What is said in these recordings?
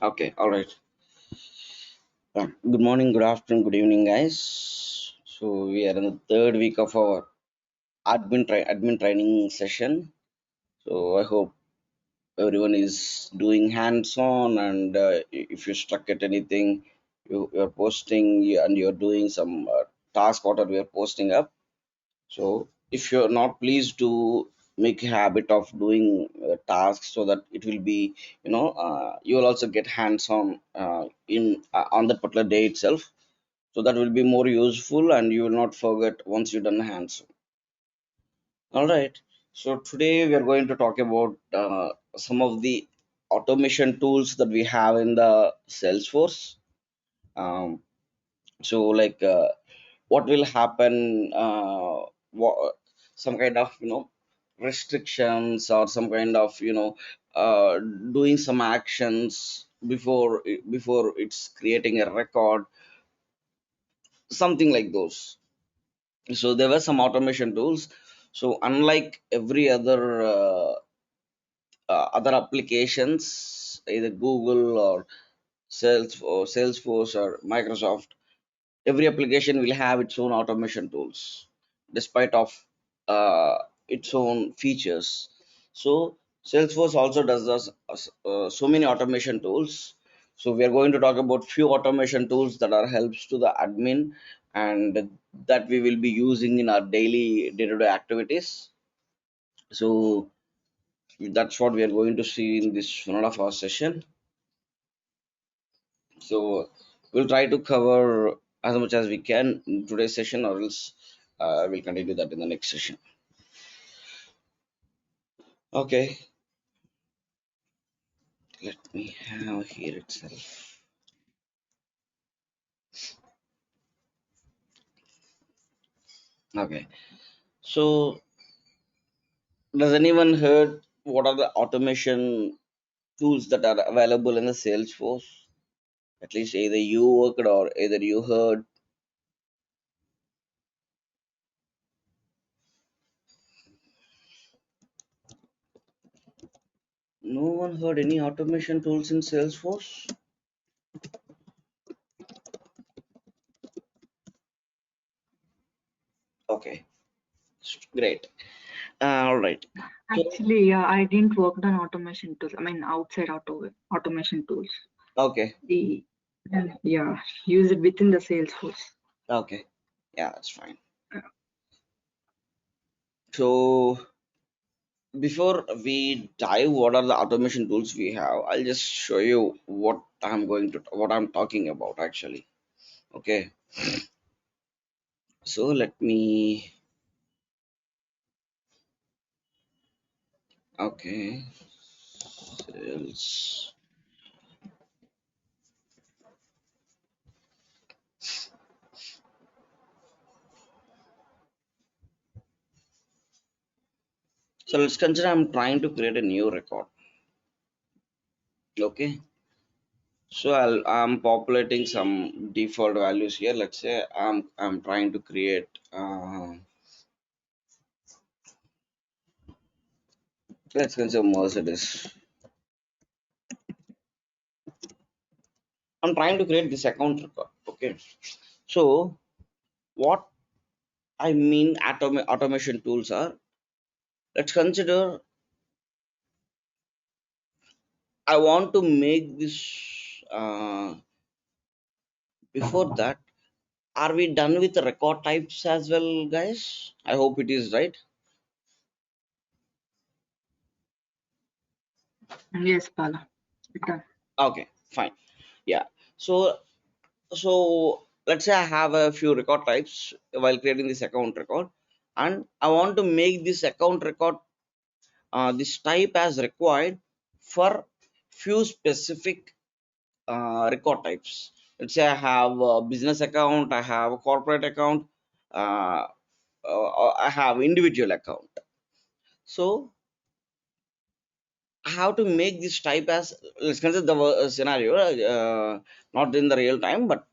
Okay, all right. Good morning, good afternoon, good evening, guys. So we are in the third week of our admin training session. So I hope everyone is doing hands-on, and if you're stuck at anything, you're posting and you're doing some task what we are posting up. So if you're not, please do make a habit of doing tasks so that it will be, you will also get hands-on in on that particular day itself. So that will be more useful, and you will not forget once you've done hands-on. All right. So today we are going to talk about some of the automation tools that we have in the Salesforce. Um, so like what will happen some kind of restrictions or some kind of doing some actions before it's creating a record, something like those. So there were some automation tools. So unlike every other applications, either Google or Salesforce or Microsoft, every application will have its own automation tools despite of its own features. So Salesforce also does so many automation tools. So we are going to talk about few automation tools that are helps to the admin, and that we will be using in our daily day-to-day activities. So that's what we are going to see in this one of our session. So we'll try to cover as much as we can in today's session, or else we'll continue that in the next session. Okay, let me have here itself. Okay, so does anyone heard what are the automation tools that are available in the Salesforce? At least either you worked or either you heard. No one heard any automation tools in Salesforce. Okay, great. All right. So Actually, yeah, I didn't work on automation tools. I mean, outside automation tools. okay, The yeah, use it within the Salesforce. okay, yeah, that's fine. So before we dive what are the automation tools we have, I'll just show you what I'm talking about actually. Okay, so let me. Okay, sales. So let's consider I'm trying to create a new record. Okay, so I'm populating some default values here. Let's say I'm trying to create let's consider Mercedes. I'm trying to create this account record. Okay, so what I mean automation tools are, let's consider I want to make this before that, are we done with the record types as well, guys? I hope it is, right? Yes, Pala. Done. Okay, fine. Yeah. So let's say I have a few record types while creating this account record, and I want to make this account record this type as required for few specific record types. Let's say I have a business account, I have a corporate account, uh, I have individual account. So I have to make this type as, let's consider the scenario, not in the real time, but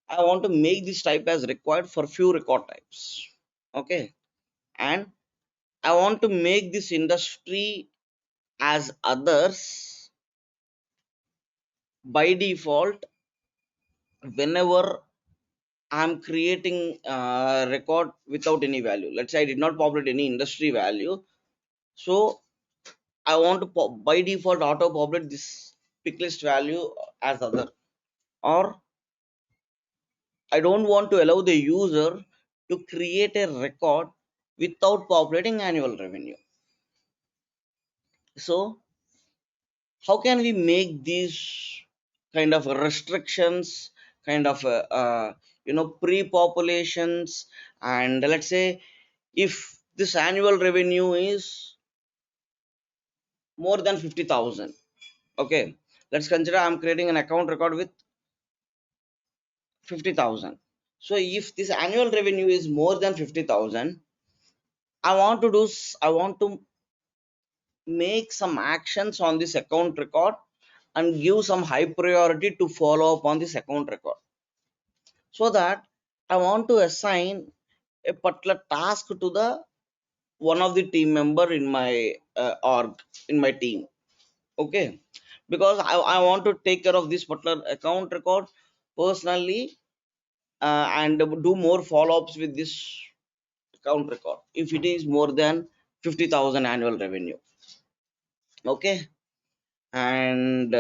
I want to make this type as required for few record types. Okay, and I want to make this industry as others by default, whenever I'm creating record without any value, let's say I did not populate any industry value, so I want to by default auto populate this pick list value as other, or I don't want to allow the user to create a record without populating annual revenue. So how can we make these kind of restrictions, kind of pre-populations? And let's say if this annual revenue is more than 50,000, okay, let's consider I'm creating an account record with 50,000. So if this annual revenue is more than 50,000, I want to make some actions on this account record and give some high priority to follow up on this account record, so that I want to assign a particular task to the one of the team member in my org, in my team. Okay, because I want to take care of this particular account record personally, and do more follow-ups with this account record if it is more than 50,000 annual revenue. Okay, and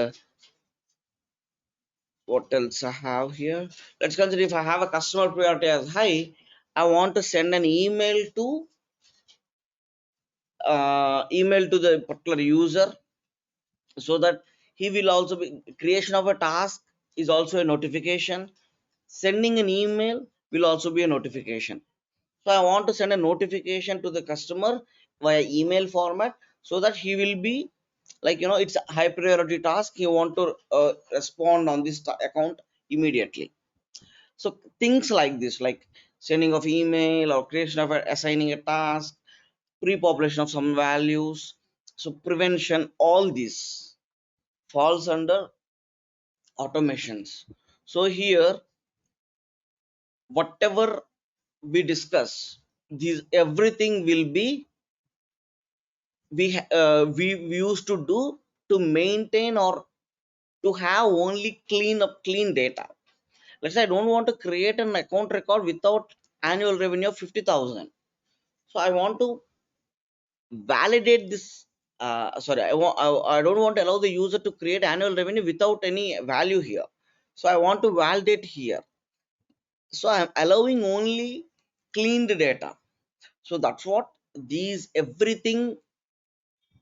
what else I have here? Let's consider if I have a customer priority as high, I want to send an email to the particular user, so that he will also be creation of a task is also a notification, sending an email will also be a notification. So I want to send a notification to the customer via email format, so that he will be like, it's a high priority task, he want to respond on this account immediately. So things like this, like sending of email or creation of assigning a task, pre-population of some values, so prevention, all this falls under automations. So here, whatever we discuss, these everything will be we used to do to maintain or to have only clean data. Let's say I don't want to create an account record without annual revenue of 50,000. So I want to validate this. Sorry, I don't want to allow the user to create annual revenue without any value here. So I want to validate here. So I'm allowing only cleaned data. So that's what these everything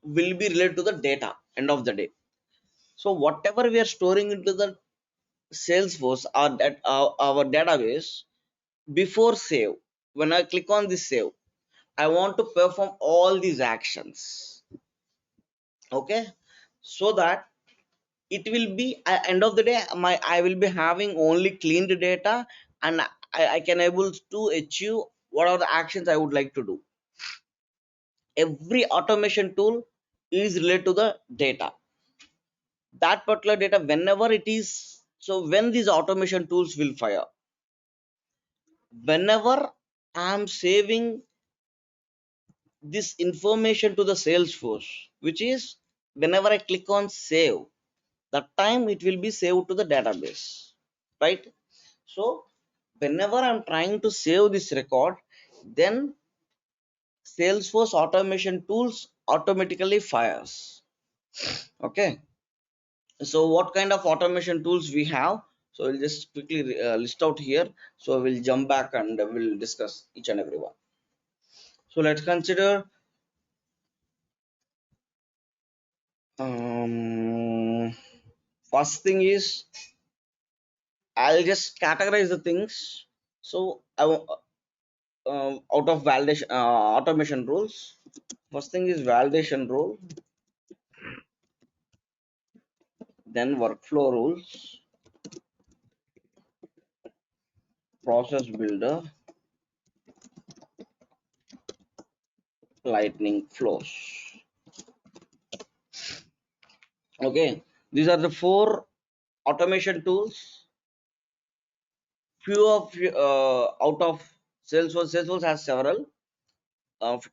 will be related to the data end of the day. So whatever we are storing into the Salesforce or that our database, before save, when I click on this save, I want to perform all these actions. Okay, so that it will be end of the day, my I will be having only cleaned data, and I can able to achieve what are the actions I would like to do. Every automation tool is related to the data, that particular data whenever it is. So when these automation tools will fire, whenever I'm saving this information to the Salesforce, which is whenever I click on save, that time it will be saved to the database, right? So whenever I'm trying to save this record, then Salesforce automation tools automatically fires. Okay, so what kind of automation tools we have? So we'll just quickly list out here, so we'll jump back and we'll discuss each and every one. So let's consider, um, first thing is, I'll just categorize the things. So out of validation automation rules, first thing is validation rule, then workflow rules, process builder, lightning flows. Okay, these are the four automation tools. Few of out of Salesforce has several of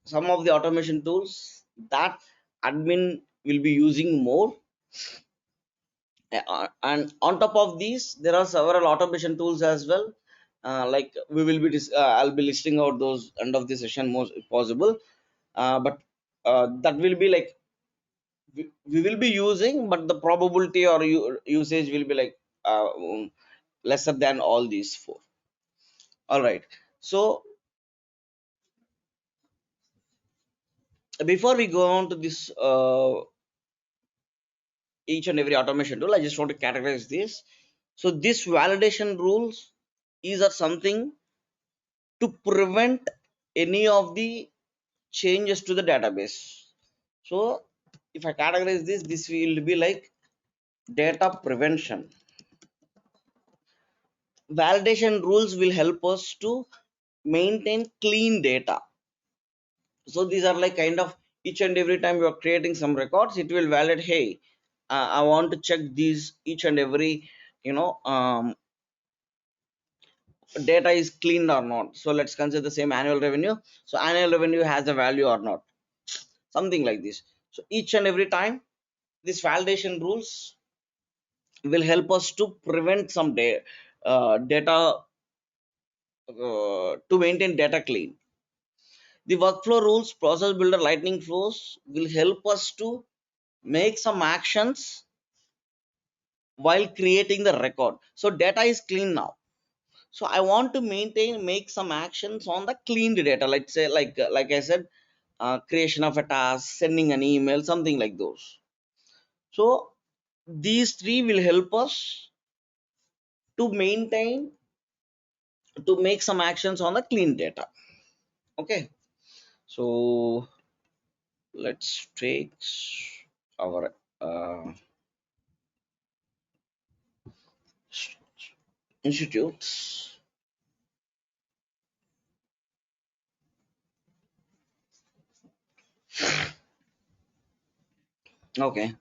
some of the automation tools that admin will be using more. And on top of these there are several automation tools as well. Like we will be I'll be listing out those end of the session most possible. But that will be like we will be using, but the probability or usage will be like lesser than all these four. All right. So before we go on to this each and every automation tool, I just want to categorize this. So this validation rules is are something to prevent any of the changes to the database. So if I categorize this will be like data prevention. Validation rules will help us to maintain clean data. So these are like kind of each and every time you are creating some records, it will validate, hey, I want to check these each and every, you know, data is clean or not. So let's consider the same annual revenue. So annual revenue has a value or not, something like this. So each and every time these validation rules will help us to prevent some data to maintain data clean. The workflow rules, process builder, lightning flows will help us to make some actions while creating the record. So data is clean now. So I want to make some actions on the cleaned data. Let's say like I said, creation of a task, sending an email, something like those. So these three will help us to maintain to make some actions on the clean data. Okay. So let's take our institutes. Okay,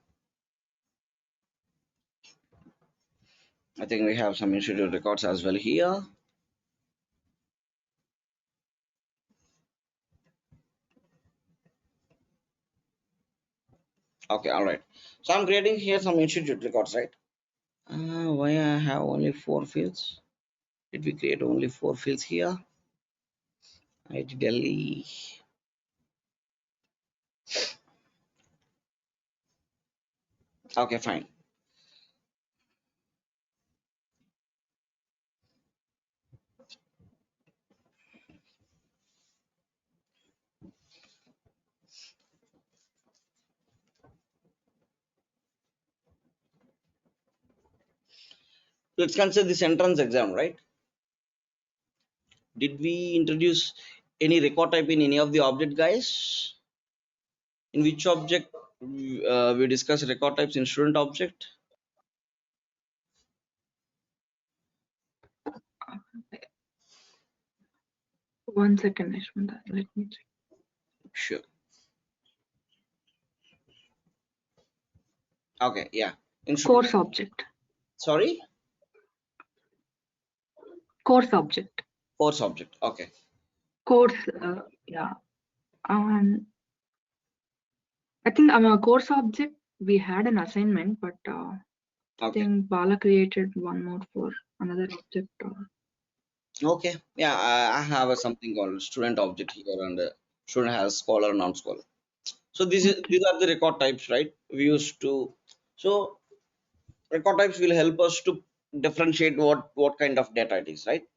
I think we have some institute records as well here. Okay, all right. So I'm creating here some institute records, right? Why I have only four fields? Did we create only four fields here? IT Delhi. Okay, fine. Let's consider this entrance exam, right? Did we introduce any record type in any of the object, guys? In which object we discuss record types in student object? 1 second, Ashwanda. Let me check. Sure. Okay, yeah. In Course object. sorry, Course object. course object. Okay. Course, yeah. Um, I think a course object, we had an assignment, but I Okay. think Bala created one more for another object. Okay. Yeah, I have a something called student object here, and student has scholar, non-scholar. So Okay. these are the record types, right? We used to. So record types will help us to differentiate what kind of data it is, right?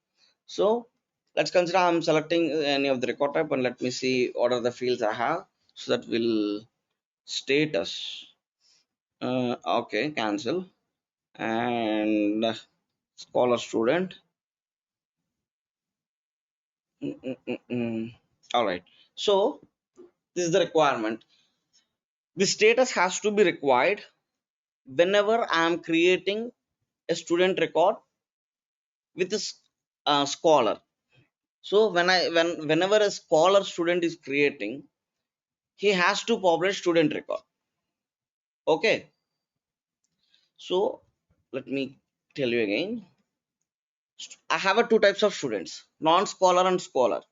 So let's consider I'm selecting any of the record type, and let me see what are the fields I have. So that will status. Okay, cancel. And scholar student. All right. So this is the requirement. The status has to be required whenever I am creating a student record with a scholar. So whenever a scholar student is creating, he has to publish student record. Okay. So let me tell you again. I have a two types of students, non-scholar and scholar.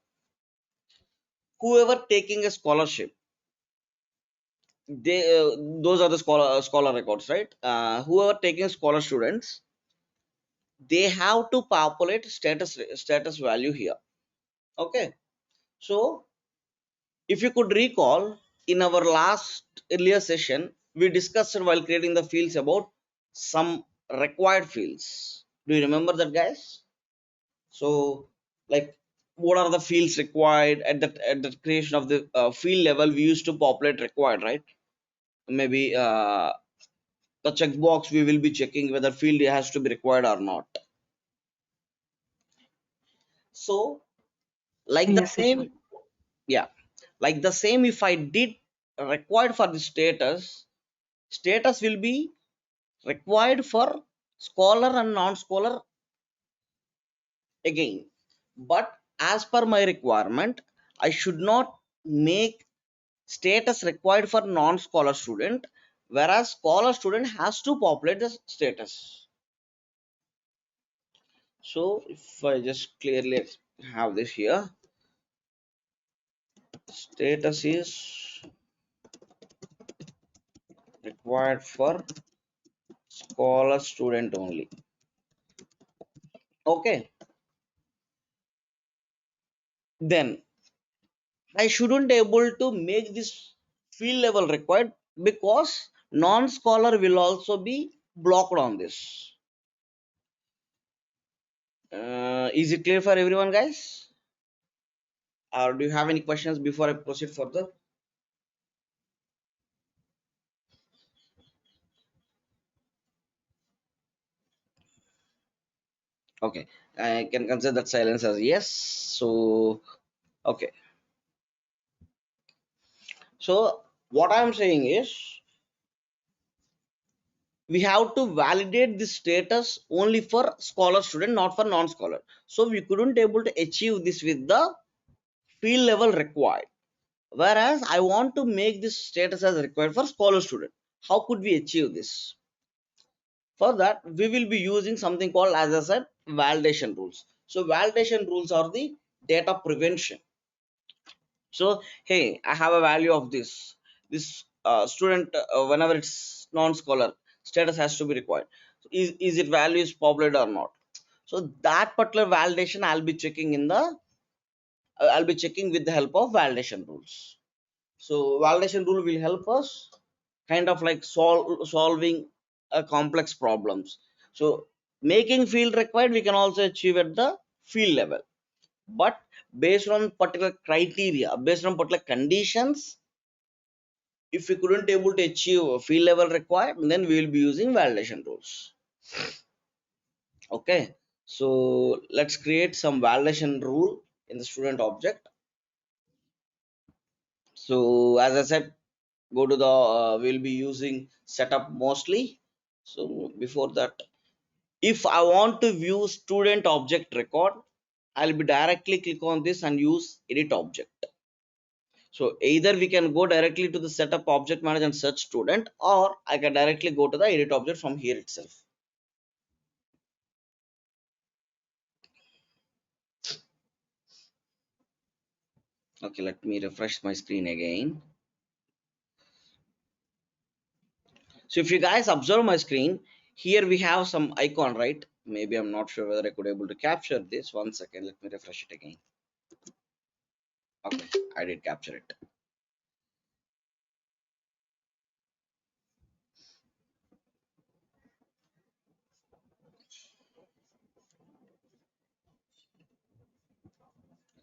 Whoever taking a scholarship, they those are the scholar records, right? Whoever taking scholar students, they have to populate status value here. Okay, so if you could recall, in our last earlier session, we discussed while creating the fields about some required fields. Do you remember that, guys? So, like, what are the fields required at the creation of the field level? We used to populate required, right? Maybe the checkbox we will be checking whether field has to be required or not. So, like the Yes, same, Ashwin. yeah, like the same. If I did required for the status will be required for scholar and non-scholar again. But as per my requirement, I should not make status required for non-scholar student, whereas scholar student has to populate the status. So if I just clearly have this here, status is required for scholar student only. Okay, then I shouldn't able to make this field level required because non-scholar will also be blocked on this. Is it clear for everyone, guys? Or do you have any questions before I proceed further? Okay, I can consider that silence as yes. So, okay. So, what I'm saying is we have to validate the status only for scholar student, not for non-scholar. So, we couldn't able to achieve this with the field level required. Whereas I want to make this status as required for scholar student. How could we achieve this? For that, we will be using something called, as I said, validation rules. So validation rules are the data prevention. So hey, I have a value of this student, whenever it's non-scholar, status has to be required. So is it value is populated or not? So that particular validation I'll be checking with the help of validation rules. So validation rule will help us kind of like solving complex problems. So making field required we can also achieve at the field level, but based on particular criteria, based on particular conditions, if we couldn't able to achieve a field level required, then we will be using validation rules. Okay, so let's create some validation rule in the student object. So as I said, go to the we'll be using setup mostly. So before that, if I want to view student object record, I'll be directly click on this and use edit object. So either we can go directly to the setup object manager and search student, or I can directly go to the edit object from here itself. Okay, let me refresh my screen again. So if you guys observe my screen, here we have some icon, right? Maybe I'm not sure whether I could able to capture this. One second, let me refresh it again. Okay, I did capture it.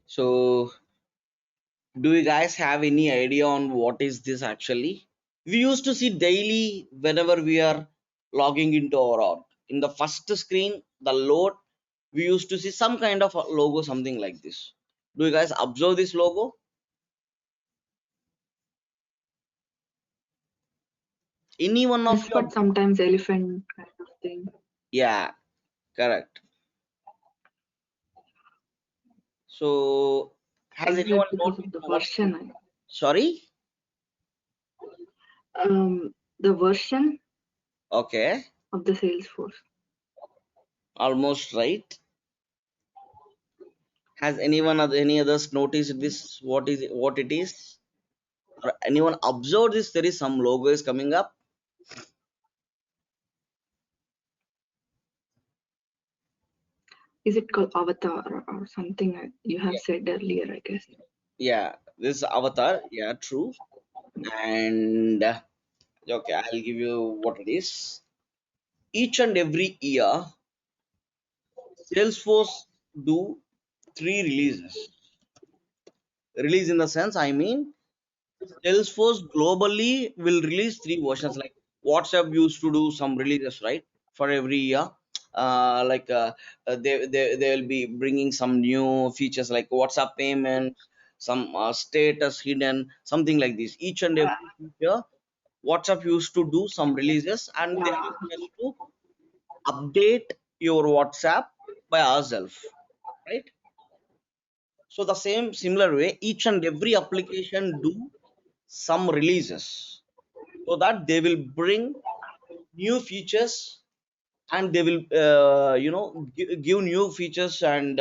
So do you guys have any idea on what is this actually? We used to see daily whenever we are logging into our org. In the first screen, the load, we used to see some kind of a logo, something like this. Do you guys observe this logo? Any one of Yes, your, but sometimes elephant kind of thing. yeah, correct. So has Is it anyone because of noticed the what? version? Sorry. The version Okay, of the Salesforce. almost right. Has anyone any others noticed this? What is what it is? Anyone observe this? There is some logo is coming up. Is it called Avatar or something you have Yeah, said earlier, I guess? yeah, this avatar. Yeah, true. And okay, I'll give you what it is. Each and every year, Salesforce do three releases. Release in the sense, I mean, Salesforce globally will release three versions. Like WhatsApp used to do some releases, right, for every year. Like they will be bringing some new features like WhatsApp payment, some status hidden, something like this. Each and Uh, every feature, WhatsApp used to do some releases, and they yeah, asked us to update your WhatsApp by ourselves, right? So the same similar way, each and every application do some releases so that they will bring new features, and they will give new features and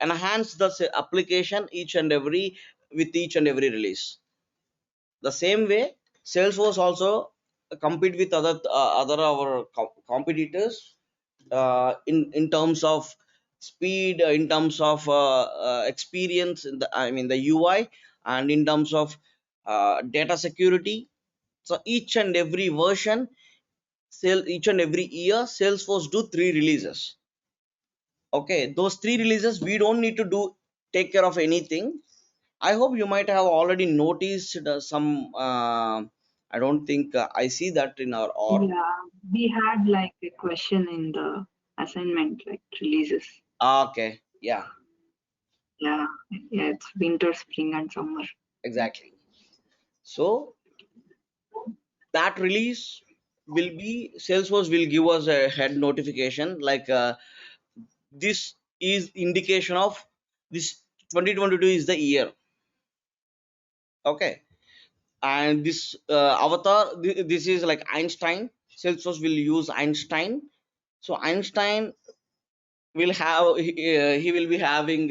enhance the application each and every with each and every release. The same way, Salesforce also compete with other our competitors in terms of speed, in terms of experience in the, I mean, the UI, and in terms of data security. So each and every version, each and every year, Salesforce do three releases. Okay, those three releases we don't need to do take care of anything. I hope you might have already noticed some I don't think I see that in our org. yeah. We had like a question in the assignment, like releases. Okay, yeah, Yeah, yeah. It's winter, spring, and summer. exactly. So that release will be, Salesforce will give us a head notification like this is indication of this 2022 is the year. Okay, and this avatar, this is like Einstein. Salesforce will use Einstein. So Einstein will have he will be having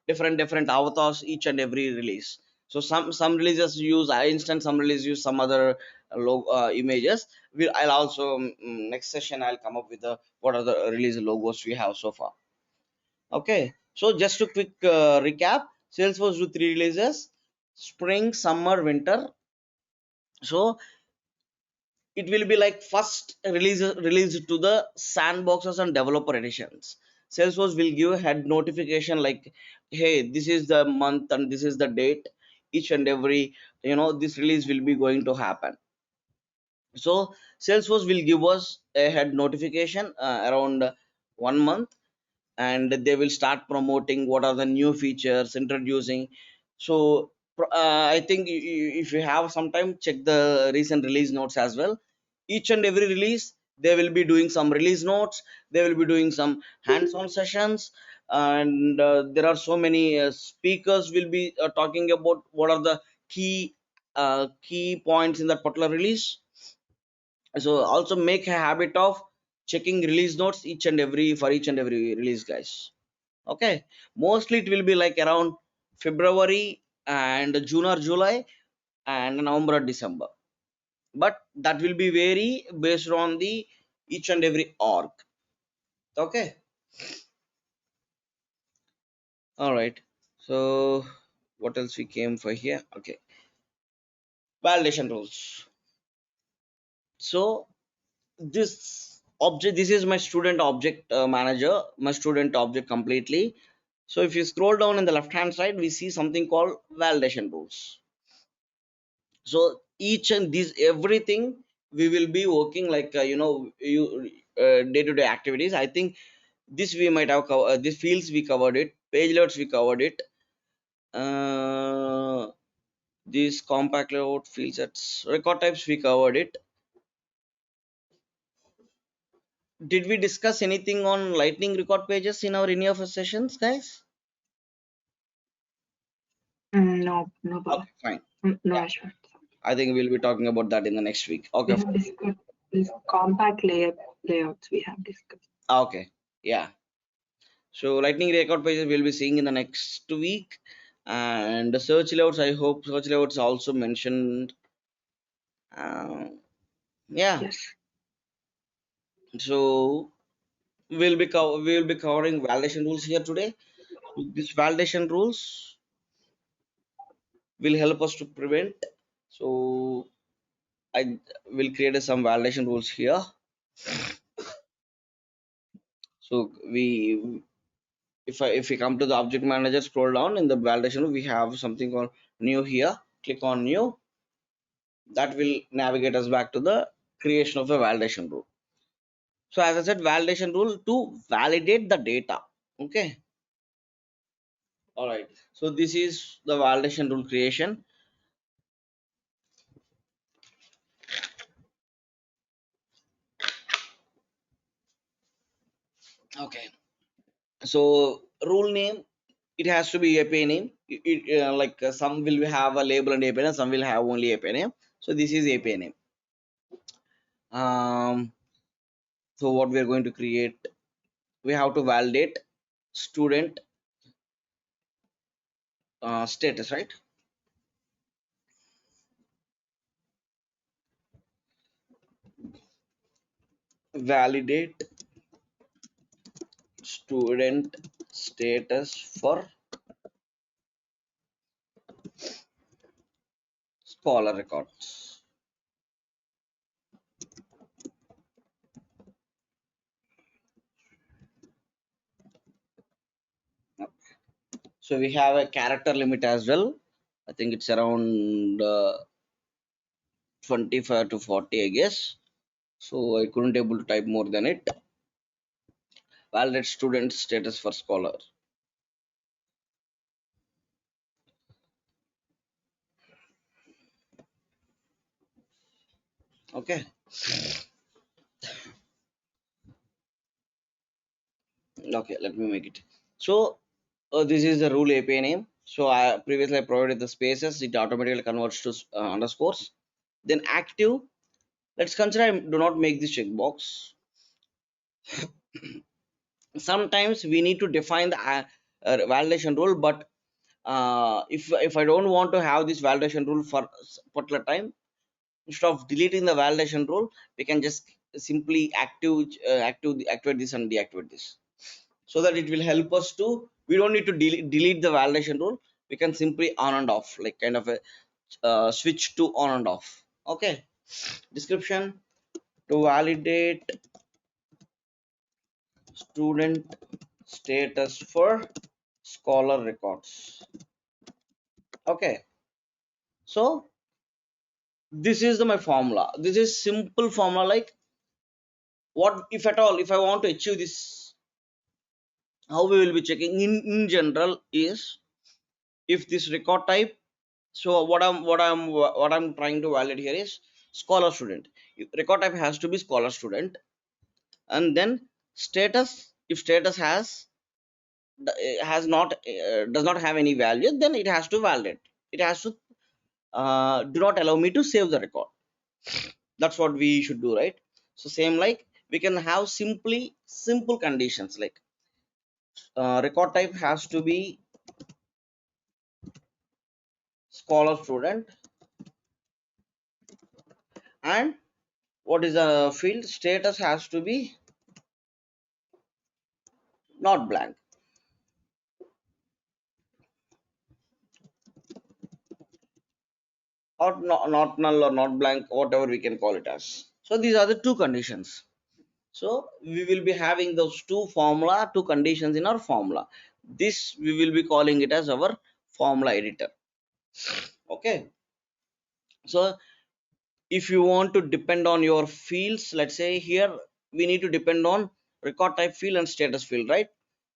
different avatars each and every release. So some releases use Einstein, some releases use some other images. I'll also next session I'll come up with the what are the release logos we have so far. Okay, so just to quick recap, Salesforce do three releases: spring, summer, winter. So it will be like first release to the sandboxes and developer editions. Salesforce will give a head notification like, hey, this is the month and this is the date. Each and every, this release will be going to happen. So Salesforce will give us a head notification around 1 month, and they will start promoting what are the new features introducing. So I think if you have some time, check the recent release notes as well. Each and every release they will be doing some release notes, they will be doing some hands-on sessions, and there are so many speakers will be talking about what are the key points in that particular release. So also make a habit of checking release notes each and every for each and every release, guys. Okay, mostly it will be like around February and June or July and November or December, but that will be vary based on the each and every org. Okay, all right. So what else we came for here? Okay, validation rules. So this is my student object manager, my student object completely. So if you scroll down in the left hand side, we see something called validation rules. So each and these everything we will be working like you day to day activities. I think this we might have this fields we covered it, page loads we covered it, uh, these compact layout field sets, record types we covered it. Did we discuss anything on lightning record pages in our any of our sessions, guys? No, no, Bala. Okay, fine. No, Yeah, Ashwin. I think we'll be talking about that in the next week. We Okay, have discussed this compact layouts. We have discussed. okay, yeah. So lightning record pages we'll be seeing in the next week. And the search layouts, I hope search layouts also mentioned. Yeah. Yes. So we'll be covering validation rules here today. So these validation rules will help us to prevent. So I will create some validation rules here. So if we come to the object manager, scroll down in the validation, we have something called new here. Click on new. That will navigate us back to the creation of a validation rule. So as I said, validation rule to validate the data. Okay. All right. So this is the validation rule creation. Okay. So rule name, it has to be API name. Like some will have a label and API name, some will have only API name. So this is API name. So what we are going to create, we have to validate student status, right? Validate student status for scholar records. So we have a character limit as well. I think it's around 25 to 40, I guess. So I couldn't able to type more than it. Validate student status for scholar. Okay. Okay, let me make it. So this is the rule API name. So I previously I provided the spaces. It automatically converts to underscores. Then active. Let's consider I do not make this checkbox. Sometimes we need to define the validation rule, but if I don't want to have this validation rule for particular time, instead of deleting the validation rule, we can just simply activate this and deactivate this, so that it will help us to, we don't need to delete the validation rule. We can simply on and off, like kind of a switch to on and off. Okay. Description: to validate student status for scholar records. Okay. So this is my formula. This is simple formula. Like, what if at all if I want to achieve this, how we will be checking in general is, if this record type, so what I'm trying to validate here is scholar student. Record type has to be scholar student. And then status, if status has not does not have any value, then it has to validate, it has to do not allow me to save the record. That's what we should do, right? So same, like we can have simple conditions, like record type has to be scholar student, and what is the field status has to be not blank, or not null or not blank, whatever we can call it as. So these are the two conditions. So we will be having those two conditions in our formula. This we will be calling it as our formula editor. Okay. So if you want to depend on your fields, let's say here we need to depend on record type field and status field, right?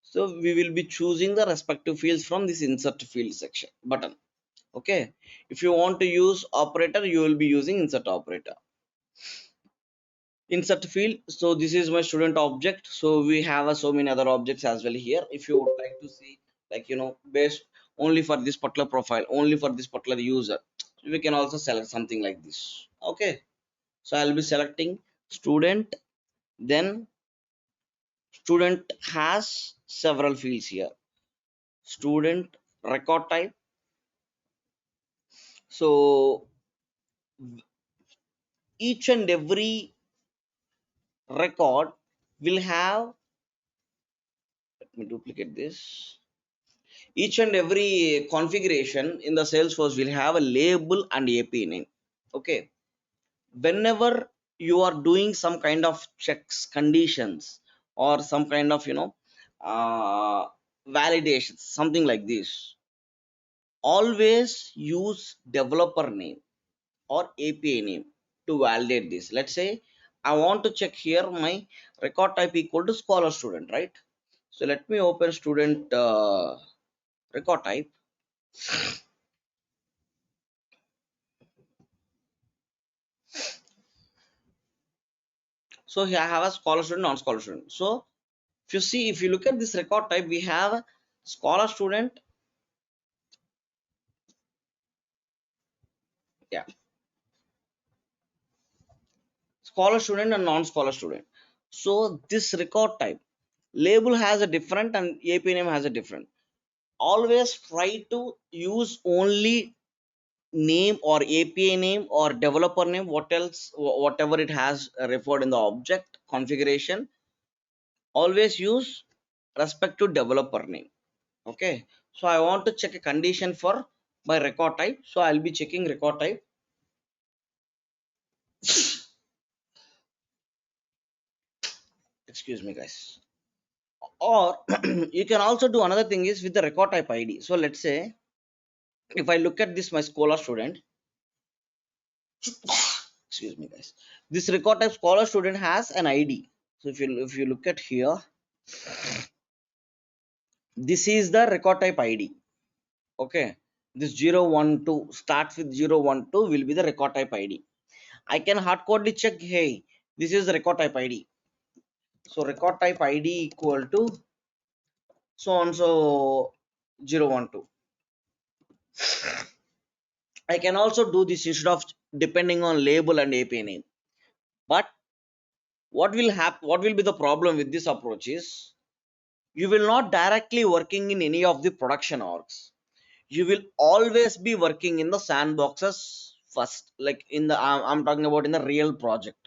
So we will be choosing the respective fields from this insert field section button. Okay. If you want to use operator, you will be using insert operator. Insert field, so this is my student object. So we have so many other objects as well here. If you would like to see, like, based only for this particular profile, only for this particular user, we can also select something like this. Okay. So I'll be selecting student. Then student has several fields here. Student record type, So each and every record will have, let me duplicate this. Each and every configuration in the Salesforce will have a label and API name. Okay. Whenever you are doing some kind of checks, conditions, or some kind of, uh, validations, something like this, always use developer name or API name to validate this. Let's say I want to check here my record type equal to scholar student, right? So let me open student record type. So here I have a scholar student, non-scholar student. So if you see, if you look at this record type, we have a scholar student. Yeah, scholar student and non-scholar student. So this record type label has a different and API name has a different. Always try to use only name or API name or developer name, what else, whatever it has referred in the object configuration. Always use respect to developer name. Okay. So I want to check a condition for my record type. So I'll be checking record type. Excuse me, guys. Or you can also do another thing is with the record type ID. So let's say if I look at this my scholar student, excuse me, guys, this record type scholar student has an ID. So if you look at here, this is the record type ID. Okay, this 012 starts with 012 will be the record type ID. I can hardcodely check, hey, this is the record type ID. So record type ID equal to so and so 012. I can also do this instead of depending on label and API name. But what will happen? What will be the problem with this approach is you will not directly working in any of the production orgs. You will always be working in the sandboxes first, like in the I'm talking about in the real project.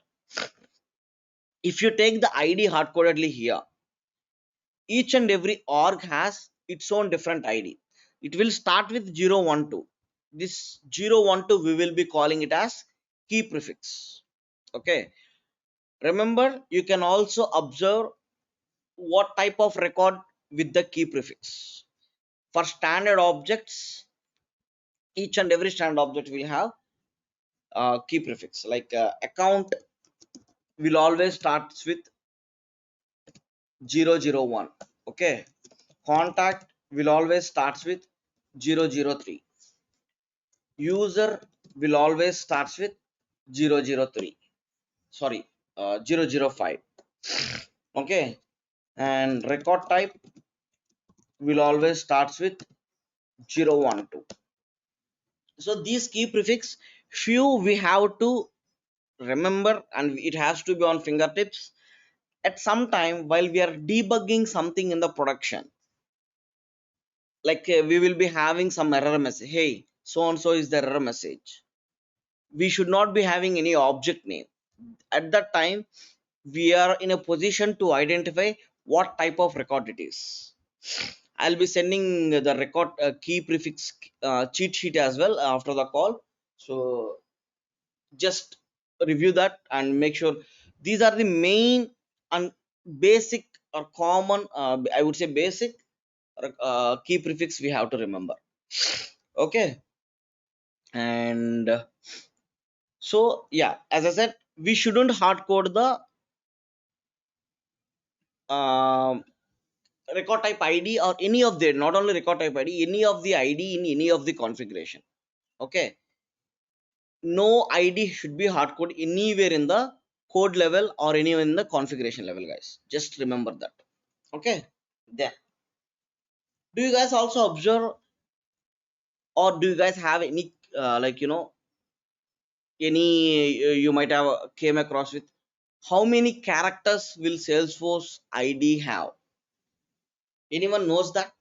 If you take the ID hardcodedly here, each and every org has its own different ID. It will start with 012. This 012 we will be calling it as key prefix. Okay. Remember, you can also observe what type of record with the key prefix. For standard objects, each and every standard object will have key prefix. Like account will always starts with 001. Okay. Contact will always starts with 003. User will always starts with 003. Sorry, 005. Okay. And record type will always starts with 012. So these key prefix few we have to remember, and it has to be on fingertips at some time while we are debugging something in the production. Like we will be having some error message, hey, so and so is the error message. We should not be having any object name. At that time we are in a position to identify what type of record it is. I'll be sending the record key prefix cheat sheet as well after the call. So just review that and make sure these are the main and basic or common, I would say basic key prefix we have to remember. Okay. And so yeah, as I said, we shouldn't hard code the um, record type ID or any of the, not only record type ID, any of the ID in any of the configuration. Okay. No ID should be hard code anywhere in the code level or anywhere in the configuration level, guys. Just remember that. Okay. Then do you guys also observe, or do you guys have any like any you might have came across with how many characters will Salesforce ID have? Anyone knows that?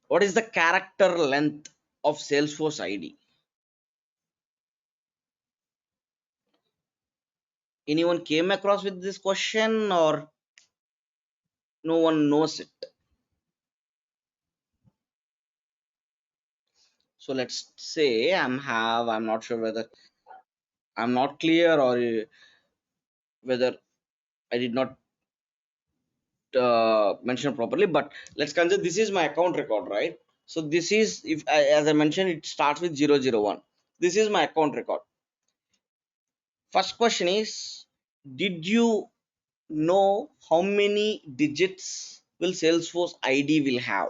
What is the character length of Salesforce ID? Anyone came across with this question, or no one knows it? So let's say I'm not sure whether I'm not clear, or whether I did not mention properly. But let's consider this is my account record, right? So this is, if I, as I mentioned, it starts with 001. This is my account record. First question is, did you know how many digits will Salesforce ID will have?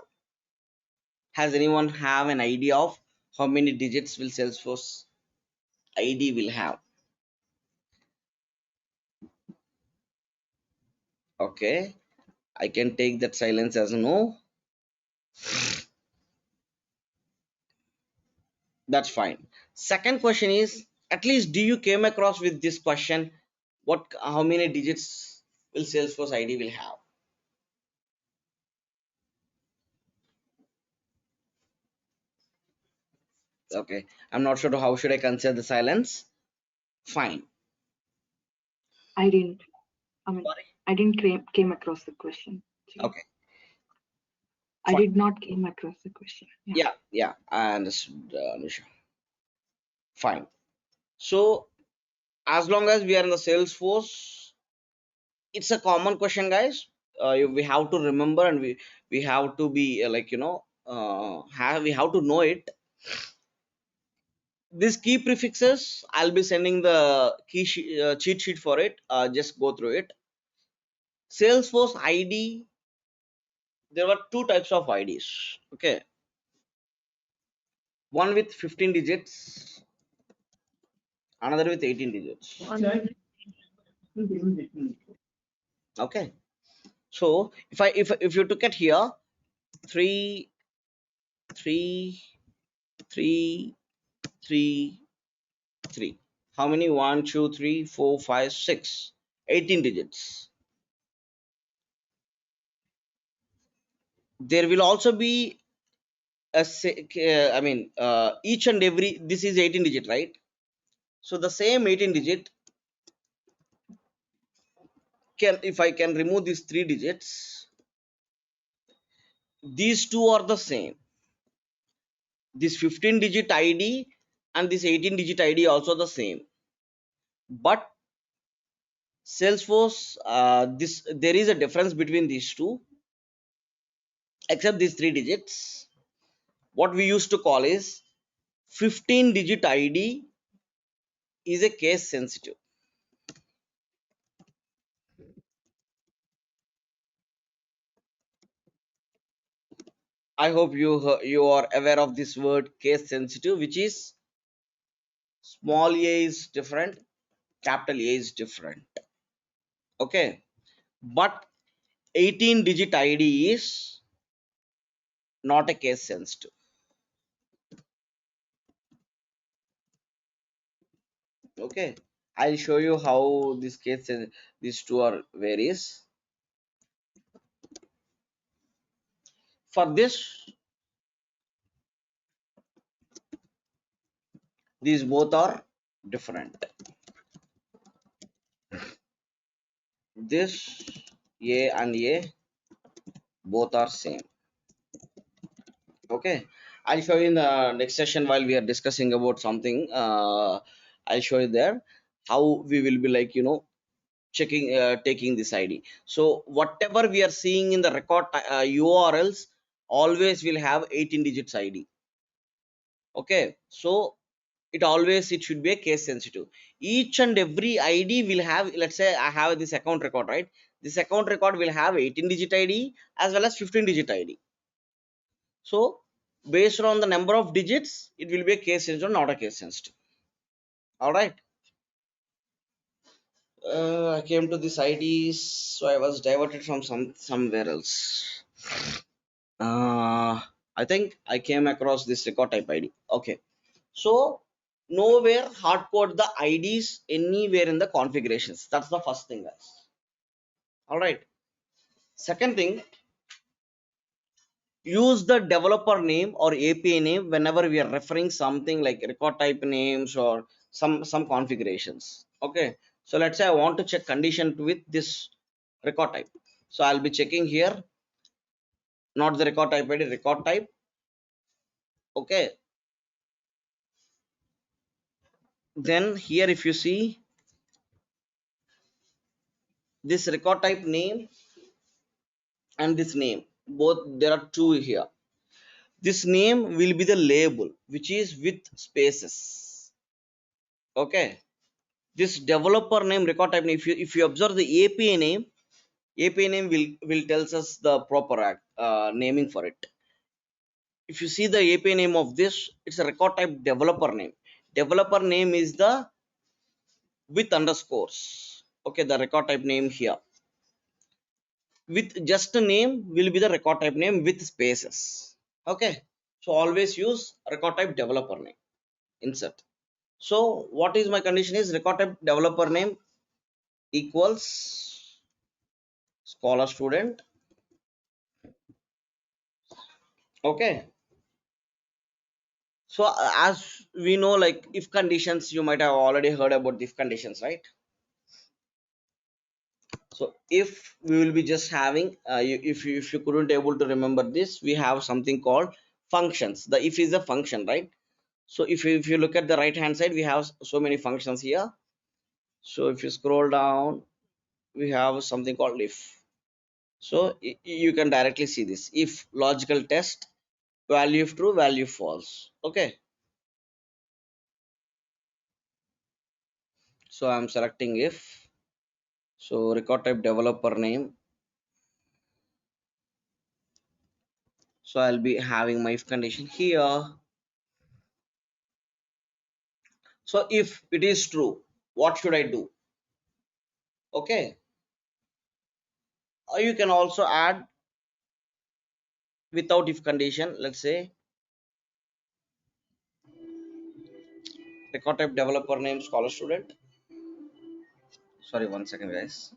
Has anyone have an idea of how many digits will Salesforce ID will have? Okay, I can take that silence as a no. That's fine. Second question is, at least do you came across with this question? What, how many digits will Salesforce ID will have? Okay, I'm not sure how should I consider the silence. Fine. I didn't. I mean, Sorry. I didn't came across the question. Actually. Okay, I fine. did not came across the question. Yeah. Yeah, I understood, Nisha. Fine. So as long as we are in the Salesforce, it's a common question, guys. We have to remember, and we have to be have we have to know it. These key prefixes, I'll be sending the cheat sheet for it. Just go through it. Salesforce ID, there were two types of IDs. Okay, one with 15 digits, another with 18 digits. Okay, so if you took it here, three, three, three, three, 3. How many? 1, 2, 3, 4, 5, 6. 18 digits. There will also be each and every, this is 18 digit, right? So the same 18 digit can, if I can remove these 3 digits, these two are the same. This 15 digit ID and this 18 digit ID also the same. But Salesforce, this there is a difference between these two, except these 3 digits. What we used to call is 15 digit ID is a case sensitive. I hope you are aware of this word case sensitive, which is small a is different, capital A is different. Okay, but 18 digit ID is not a case sensitive. Okay, I'll show you how this these two are varies. For this, these both are different. This A and A both are same. Okay, I'll show you in the next session while we are discussing about something. I'll show you there how we will be checking, taking this ID. So whatever we are seeing in the record URLs always will have 18 digits ID. Okay, so it should be a case sensitive. Each and every ID will have, let's say I have this account record, right? This account record will have 18 digit ID as well as 15 digit ID. So based on the number of digits, it will be a case sensitive, not a case sensitive. All right. I came to this IDs, so I was diverted from somewhere else. I think I came across this record type ID. Okay. So nowhere hard code the IDs anywhere in the configurations. That's the first thing, guys. All right. Second thing, use the developer name or API name whenever we are referring something like record type names or some configurations. Okay, so let's say I want to check condition with this record type. So I'll be checking here, not the record type ID, record type. Okay, then here if you see this record type name and this name, both there are two here. This name will be the label which is with spaces. Okay, this developer name, record type name, if you observe the API name will tells us the proper naming for it. If you see the API name of this, it's a record type developer name. Developer name is the with underscores. Okay, the record type name here with just a name will be the record type name with spaces. Okay, so always use record type developer name. Insert. So what is my condition is record type developer name equals scholar student. Okay, so as we know, like if conditions, you might have already heard about if conditions, right? So if we will be just having if you couldn't able to remember this, we have something called functions. The if is a function, right? So if you look at the right hand side, we have so many functions here. So if you scroll down, we have something called if. So you can directly see this if logical test, value if true, value false. Okay, so I'm selecting if. So record type developer name. So I'll be having my if condition here. So if it is true, what should I do? Okay, or you can also add without if condition. Let's say record type developer name scholar student. Sorry, 1 second, guys.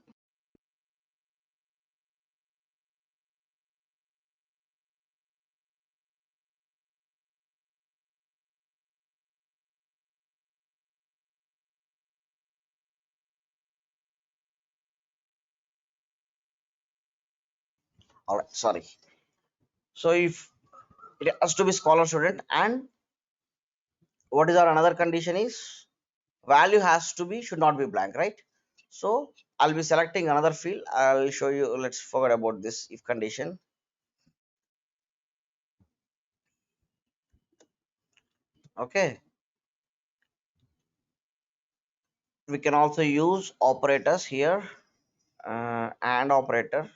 All right, sorry. So if it has to be scholar student, and what is our another condition is value has to be should not be blank, right? So I'll be selecting another field. I'll show you. Let's forget about this if condition. Okay, we can also use operators here, and operator,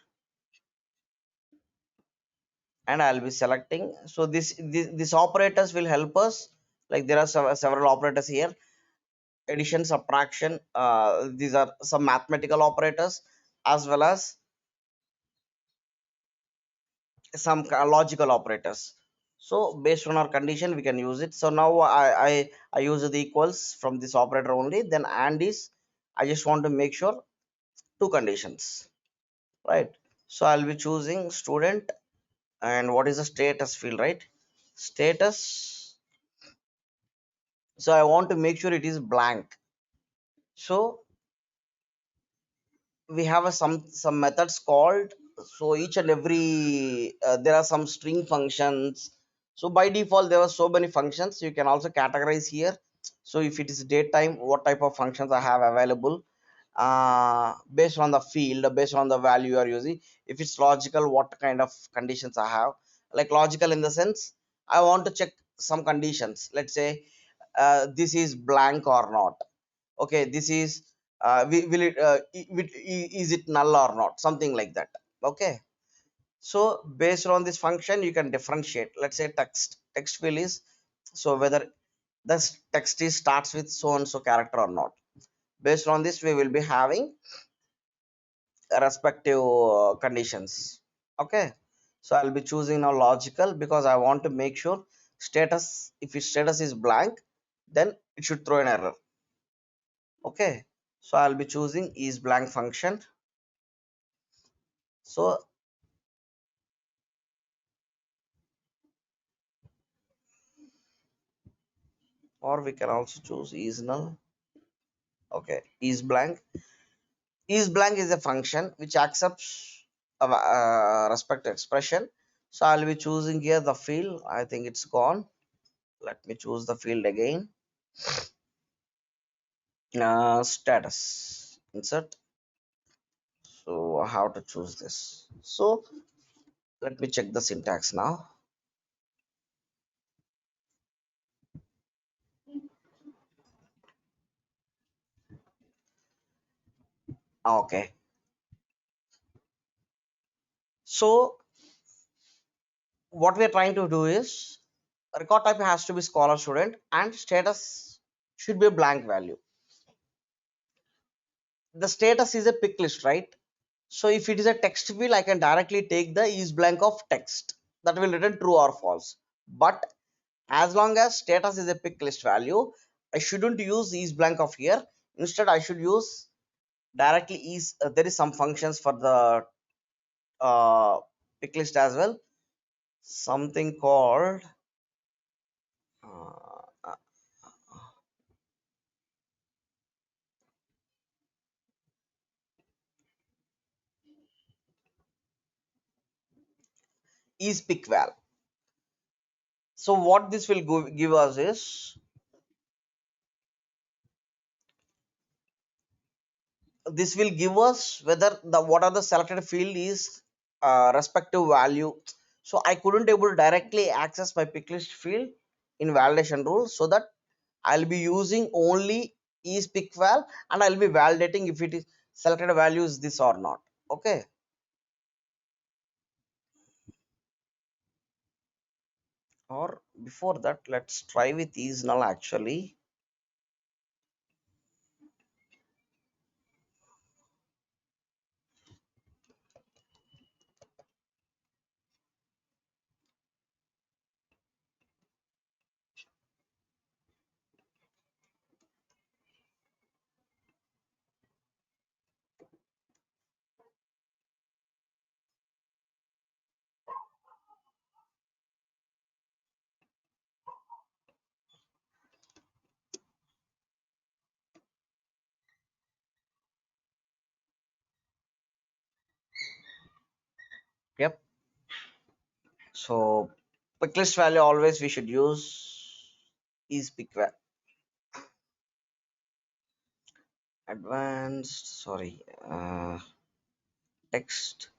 and I'll be selecting. So this operators will help us. Like there are several operators here: addition, subtraction. These are some mathematical operators, as well as some logical operators. So based on our condition, we can use it. So now I use the equals from this operator only. Then and is, I just want to make sure two conditions, right? So I'll be choosing student, and what is the status field, right? Status. So I want to make sure it is blank. So we have some methods called, so each and every there are some string functions. So by default there are so many functions. You can also categorize here. So if it is daytime, what type of functions I have available, based on the field, based on the value you are using. If it's logical, what kind of conditions I have. Like logical in the sense, I want to check some conditions. Let's say this is blank or not. Okay, this is will it is it null or not, something like that. Okay, so based on this function you can differentiate. Let's say text field is, so whether this text is starts with so and so character or not. Based on this we will be having respective conditions. Okay, so I'll be choosing now logical because I want to make sure status, if its status is blank, then it should throw an error. Okay, so I'll be choosing is blank function. So or we can also choose is null. Okay, is blank. Is blank is a function which accepts a respect expression. So I'll be choosing here the field. I think it's gone. Let me choose the field again. Status insert. So I have to choose this. So let me check the syntax now. Okay. So what we're trying to do is record type has to be scholar student and status should be a blank value. The status is a pick list, right? So if it is a text field, I can directly take the is blank of text that will return true or false. But as long as status is a pick list value, I shouldn't use is blank of here. Instead, I should use directly is. There is some functions for the pick list as well. Something called uh, is pick val. So what this will give us is this will give us whether the what are the selected field is respective value. So I couldn't able to directly access my pick list field in validation rule, so that I'll be using only is pick val and I'll be validating if it is selected value is this or not. Okay. Or before that, let's try with is null actually. Yep. So pick list value always we should use is pick val. Advanced, sorry, text.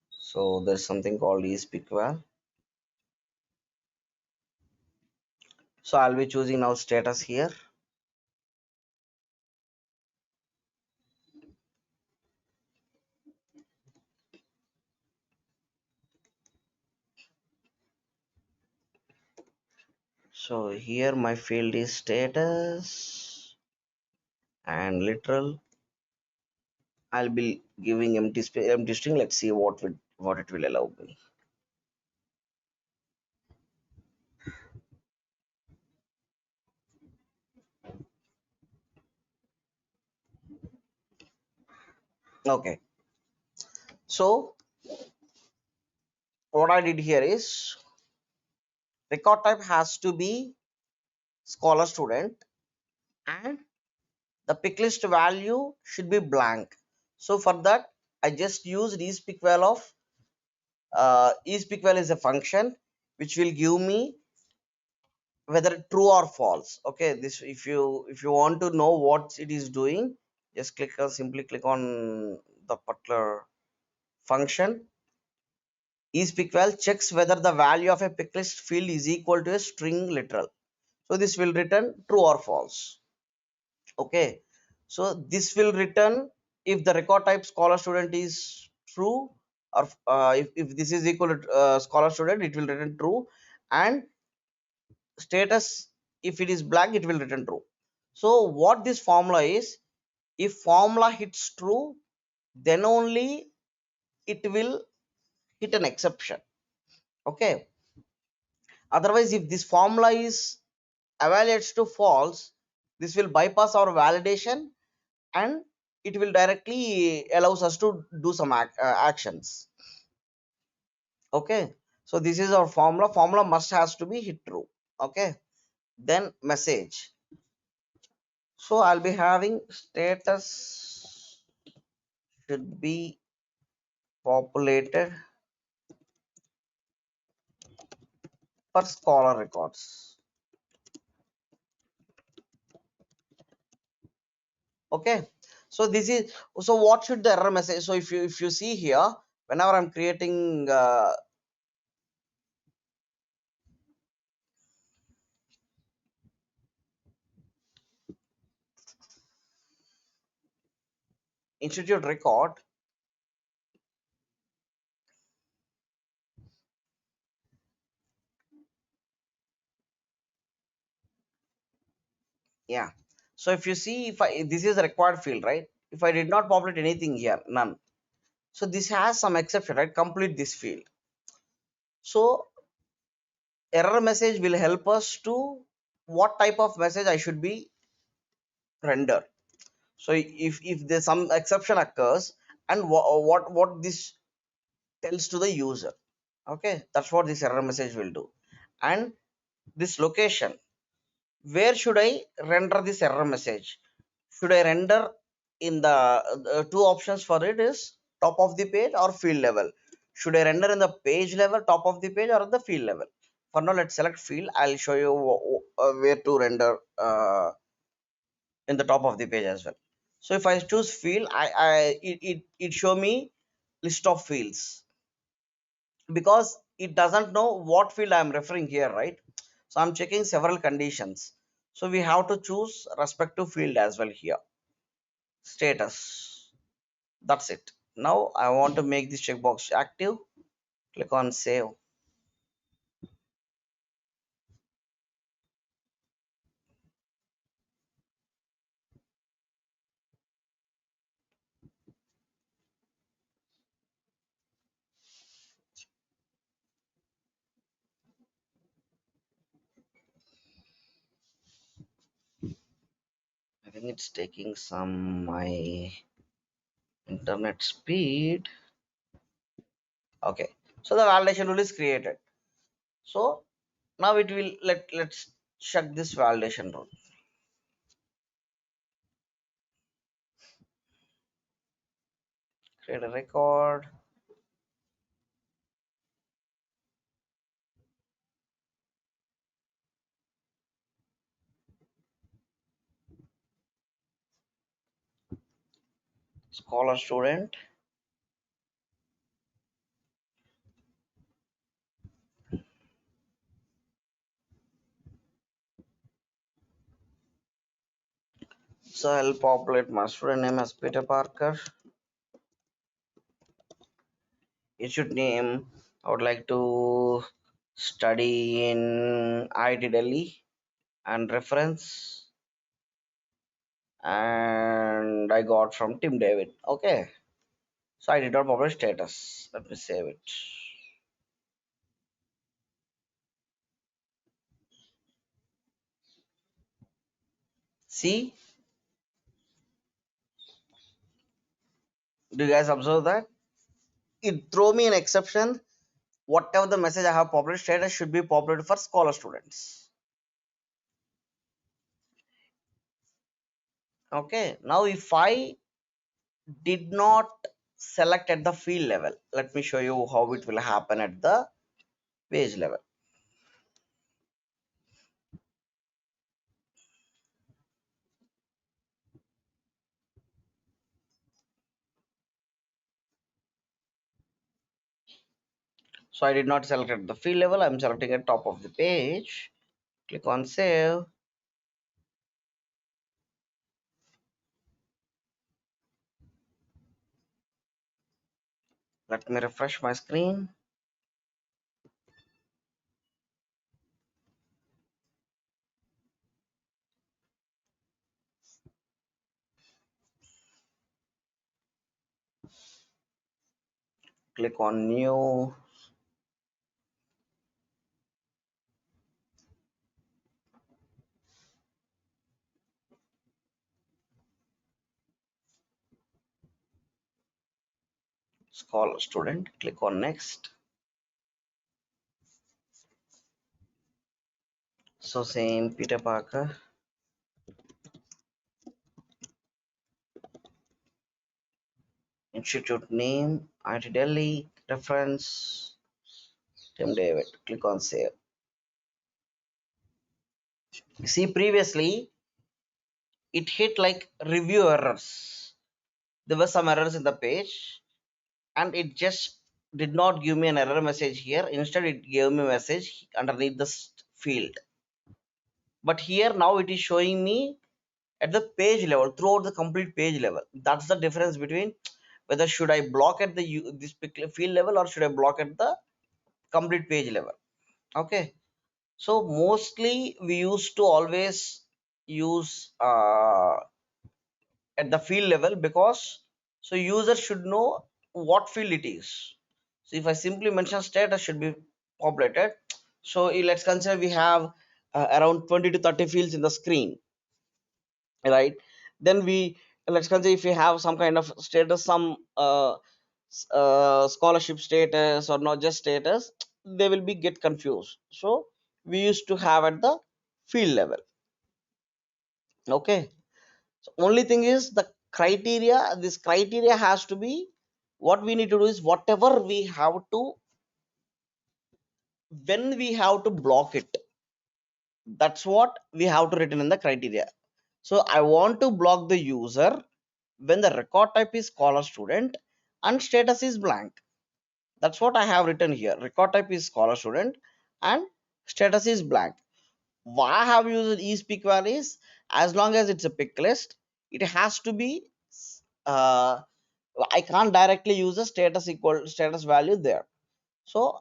So there's something called eSpeakWell. So I'll be choosing now status here. So here my field is status and literal. I'll be giving empty string. Let's see what it will allow me. Okay. So what I did here is record type has to be scholar student and the pick list value should be blank. So for that I just used eSpeakWell of eSpeakWell is a function which will give me whether true or false. Okay, this if you want to know what it is doing, just simply click on the particular function. eSpeakWell checks whether the value of a pick list field is equal to a string literal, so this will return true or false. Okay, so this will return if the record type scholar student is true, or if this is equal to scholar student, it will return true, and status if it is blank, it will return true. So what this formula is, if formula hits true, then only it will hit an exception. Okay, otherwise if this formula is evaluates to false, this will bypass our validation and it will directly allows us to do some actions. Okay, so this is our formula. Formula must has to be hit true. Okay, then message. So I'll be having status should be populated per scholar records. Okay, so this is, so what should the error message, so if you see here, whenever I'm creating institute record, yeah, so if you see, if I, this is a required field, right? If I did not populate anything here, none, so this has some exception, right? Complete this field. So error message will help us to what type of message I should be render. So if there's some exception occurs, and what this tells to the user. Okay, that's what this error message will do. And this location, where should I render this error message? Should I render in the two options for it is top of the page or field level? Should I render in the page level, top of the page, or the field level? For now, let's select field. I'll show you where to render in the top of the page as well. So if I choose field, it show me list of fields, because it doesn't know what field I'm referring here, right? So I'm checking several conditions. So we have to choose respective field as well here. Status. That's it. Now I want to make this checkbox active. Click on save. I think it's taking some my internet speed. Okay. So the validation rule is created. So now it will let's check this validation rule. Create a record. Scholar student. So I'll populate my student name as Peter Parker. It should name, I would like to study in IIT Delhi, and reference, and I got from Tim David. Okay. So I did not publish status. Let me save it. See, do you guys observe that? It throw me an exception. Whatever the message I have published status should be populated for scholar students. Okay. Now if I did not select at the field level, let me show you how it will happen at the page level. So I did not select at the field level, I'm selecting at top of the page. Click on save. Let me refresh my screen. Click on new. Scholar student. Click on next. So same Peter Parker, institute name, IT Delhi, reference, Tim David. Click on save. See, previously it hit like review errors. There were some errors in the page, and it just did not give me an error message here. Instead, it gave me a message underneath this field. But here now it is showing me at the page level, throughout the complete page level. That's the difference between whether should I block at the this field level or should I block at the complete page level. Okay, so mostly we used to always use at the field level, because so user should know what field it is. So if I simply mention status should be populated, so let's consider we have around 20 to 30 fields in the screen, right? Then we, let's consider if we have some kind of status, some scholarship status or not just status, they will be get confused. So we used to have at the field level. Okay, so only thing is the criteria, this criteria has to be, what we need to do is whatever we have to, when we have to block it, that's what we have to written in the criteria. So I want to block the user when the record type is scholar student and status is blank. That's what I have written here. Record type is scholar student and status is blank. Why I have used eSpeak values? As long as it's a pick list, it has to be uh, I can't directly use a status equal status value there. So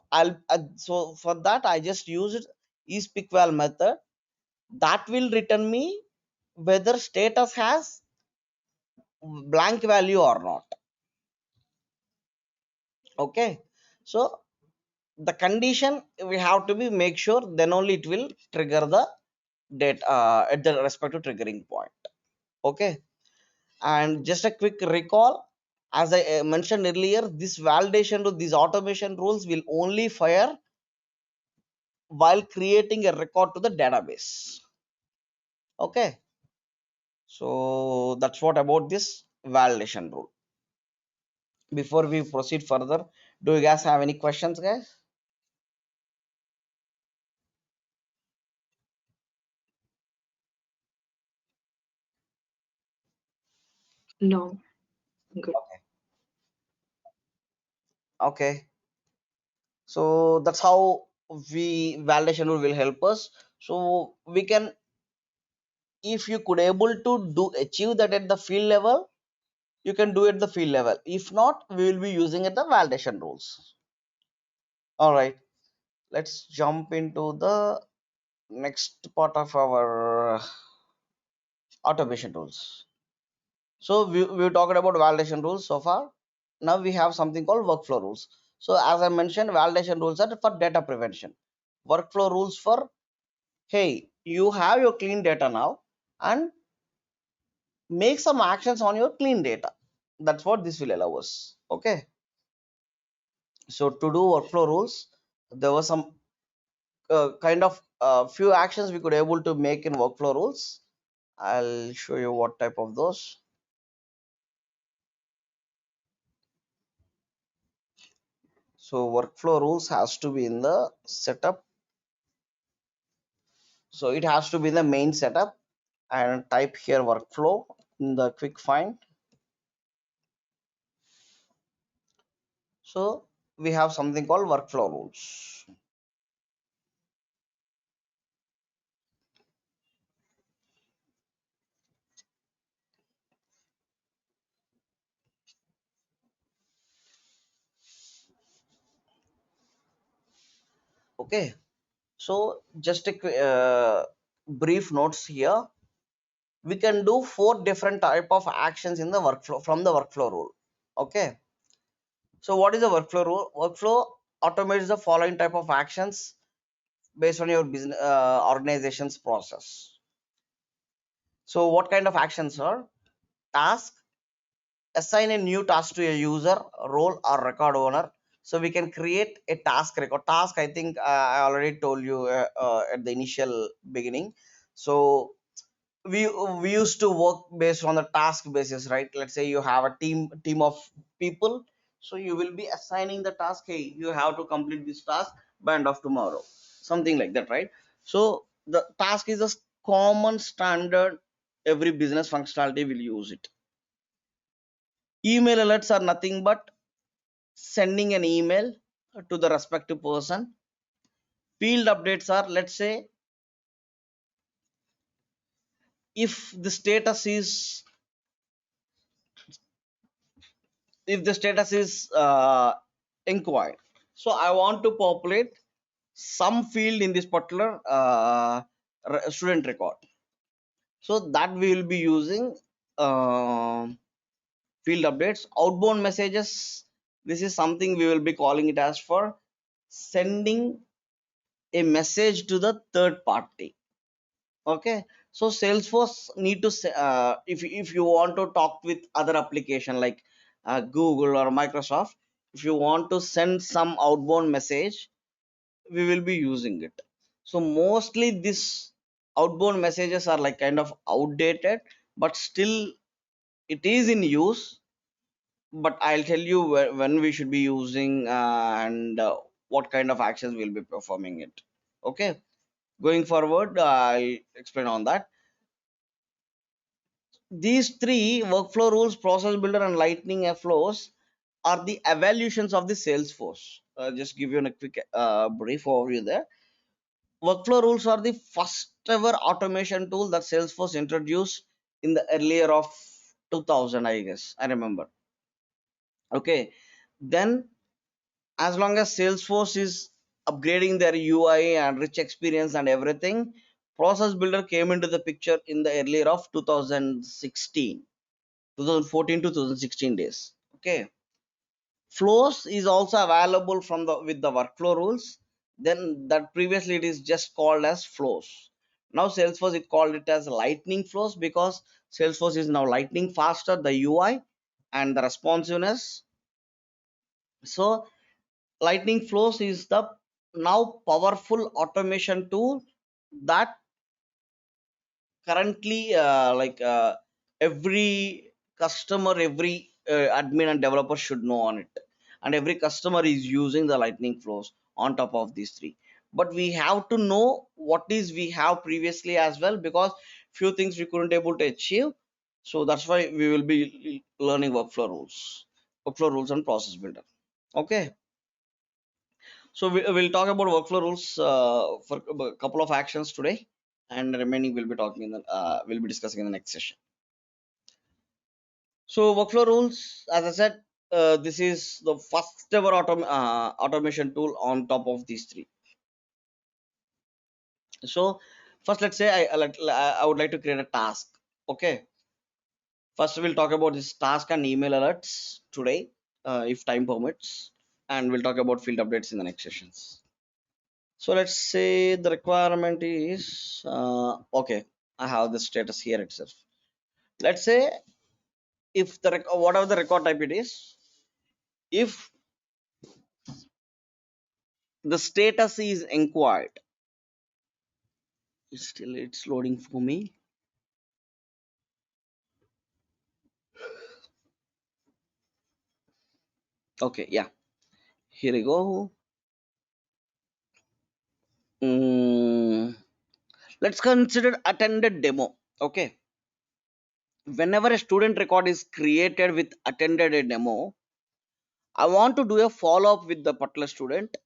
so for that I just used eSpeakval method that will return me whether status has blank value or not. Okay, so the condition we have to be make sure, then only it will trigger the date at the respective triggering point. Okay, and just a quick recall, as I mentioned earlier, this validation to these automation rules will only fire while creating a record to the database. Okay, so that's what about this validation rule. Before we proceed further, do you guys have any questions, guys? No, good. Okay, so that's how we validation rule will help us. So we can, if you could able to do achieve that at the field level, you can do at the field level. If not, we will be using it the validation rules. All right, let's jump into the next part of our automation rules. So we talked about validation rules so far. Now we have something called workflow rules. So as I mentioned, validation rules are for data prevention. Workflow rules for, hey, you have your clean data now and make some actions on your clean data. That's what this will allow us. Okay. So to do workflow rules, there was some kind of few actions we could able to make in workflow rules. I'll show you what type of those. So workflow rules has to be in the setup. So it has to be the main setup, and type here workflow in the quick find. So we have something called workflow rules. Okay. So just a brief notes here. We can do 4 different type of actions in the workflow from the workflow rule. Okay. So what is the workflow rule? Workflow automates the following type of actions based on your business organization's process. So what kind of actions are? Task: assign a new task to a user, role or record owner. So we can create a task record. Task, I think I already told you at the initial beginning. So we we used to work based on the task basis, right? Let's say you have a team of people, so you will be assigning the task. Hey, you have to complete this task by end of tomorrow, something like that, right? So the task is a common standard. Every business functionality will use it. Email alerts are nothing but sending an email to the respective person. Field updates are, let's say, if the status is if the status is inquired, so I want to populate some field in this particular student record. So that we will be using uh, field updates. Outbound messages, this is something we will be calling it as for sending a message to the third party. Okay, so Salesforce need to if you want to talk with other application like Google or Microsoft, if you want to send some outbound message, we will be using it. So mostly this outbound messages are like kind of outdated, but still it is in use. But I'll tell you when we should be using and what kind of actions we'll be performing it. Okay, going forward, I'll explain on that. These three workflow rules, process builder, and lightning flows are the evaluations of the Salesforce. Just give you a quick brief overview there. Workflow rules are the first ever automation tool that Salesforce introduced in the earlier of 2000, I guess. I remember. Okay. Then, as long as Salesforce is upgrading their UI and rich experience and everything, Process Builder came into the picture in the earlier of 2016. 2014 to 2016 days. Okay, flows is also available from the with the workflow rules. Then that previously it is just called as flows. Now Salesforce it called it as lightning flows because Salesforce is now lightning faster the UI and the responsiveness. So lightning flows is the now powerful automation tool that currently every customer, every admin and developer should know on it, and every customer is using the lightning flows on top of these three. But we have to know what is we have previously as well, because few things we couldn't able to achieve. So that's why we will be learning workflow rules and process builder. Okay, so we'll talk about workflow rules for a couple of actions today, and the remaining we'll be talking in the we'll be discussing in the next session. So workflow rules, as I said, this is the first ever automation tool on top of these three. So first, let's say I would like to create a task. Okay, first we'll talk about this task and email alerts today, if time permits, and we'll talk about field updates in the next sessions. So let's say the requirement is okay. I have the status here itself. Let's say if the whatever the record type it is, if the status is inquired, it's loading for me. Okay, yeah, here we go. Mm, let's consider attended demo. Okay, whenever a student record is created with attended a demo, I want to do a follow up with the particular student,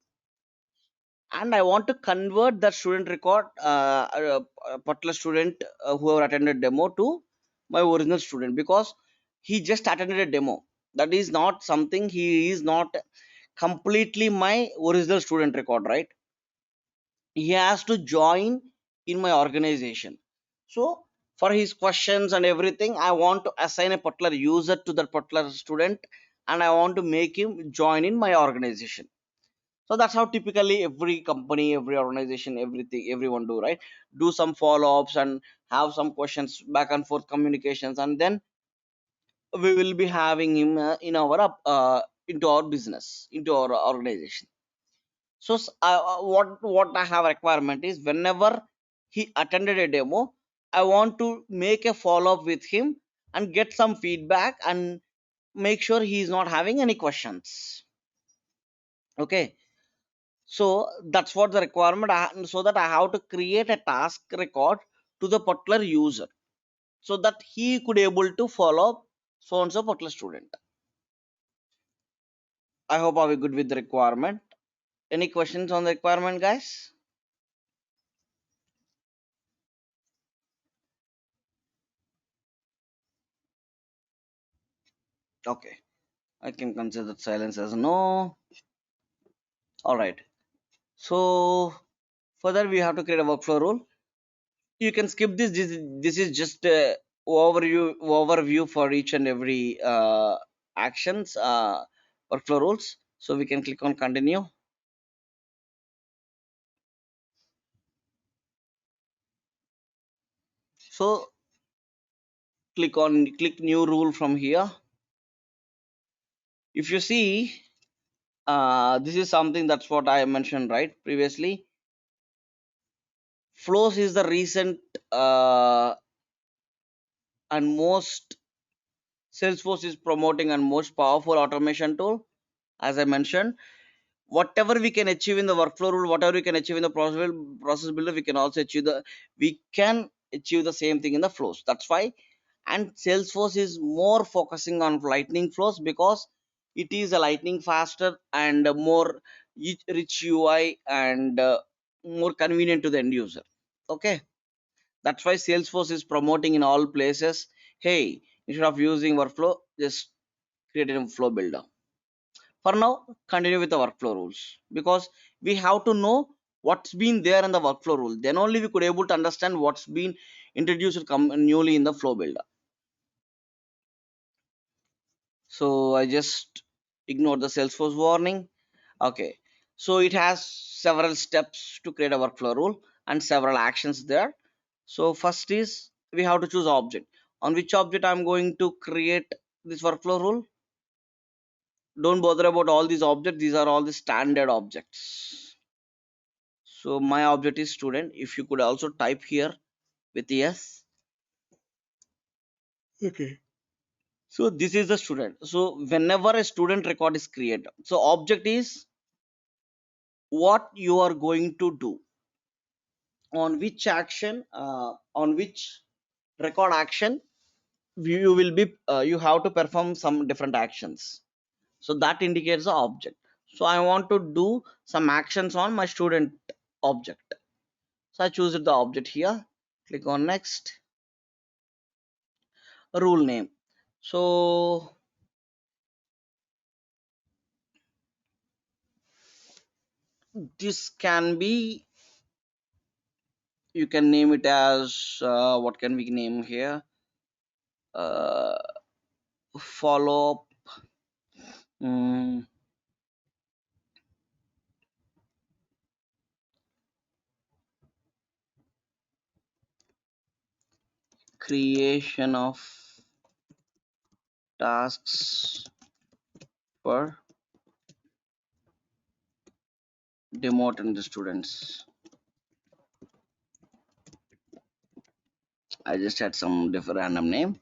and I want to convert that student record, a particular student whoever attended demo to my original student, because he just attended a demo. That is not something, he is not completely my original student record, right? He has to join in my organization. So for his questions and everything, I want to assign a particular user to that particular student, and I want to make him join in my organization. So that's how typically every company, every organization, everything, everyone do, right? Do some follow-ups and have some questions, back and forth communications, and then we will be having him in our into our business, into our organization. So what I have requirement is whenever he attended a demo, I want to make a follow up with him and get some feedback and make sure he is not having any questions. Okay, so that's what the requirement so that I have to create a task record to the particular user so that he could able to follow up so and so particular student. I hope are we good with the requirement. Any questions on the requirement, guys? Okay, I can consider that silence as no. All right. So further, we have to create a workflow rule. You can skip this. This is just a overview for each and every actions workflow rules. So we can click on continue. So click new rule from here. If you see, this is something that's what I mentioned right previously. Flows is the recent uh, and most Salesforce is promoting and most powerful automation tool. As I mentioned, whatever we can achieve in the workflow rule, whatever we can achieve in the process builder, we can achieve the same thing in the flows. That's why, and Salesforce is more focusing on lightning flows because it is a lightning faster and more rich UI and more convenient to the end user. Okay, that's why Salesforce is promoting in all places. Hey, instead of using workflow, just create a flow builder. For now, continue with the workflow rules because we have to know what's been there in the workflow rule. Then only we could able to understand what's been introduced newly in the flow builder. So I just ignore the Salesforce warning. Okay, so it has several steps to create a workflow rule and several actions there. So first is we have to choose object. On which object I'm going to create this workflow rule. Don't bother about all these objects. These are all the standard objects. So my object is student. If you could also type here with yes. Okay. So this is the student. So whenever a student record is created, so object is what you are going to do, on which action, on which record action you will be, you have to perform some different actions. So that indicates the object. So I want to do some actions on my student object. So I choose the object here. Click on next. Rule name. So this can be, you can name it as what can we name here, uh, follow um, creation of tasks for demote and the students. I just had some different random name.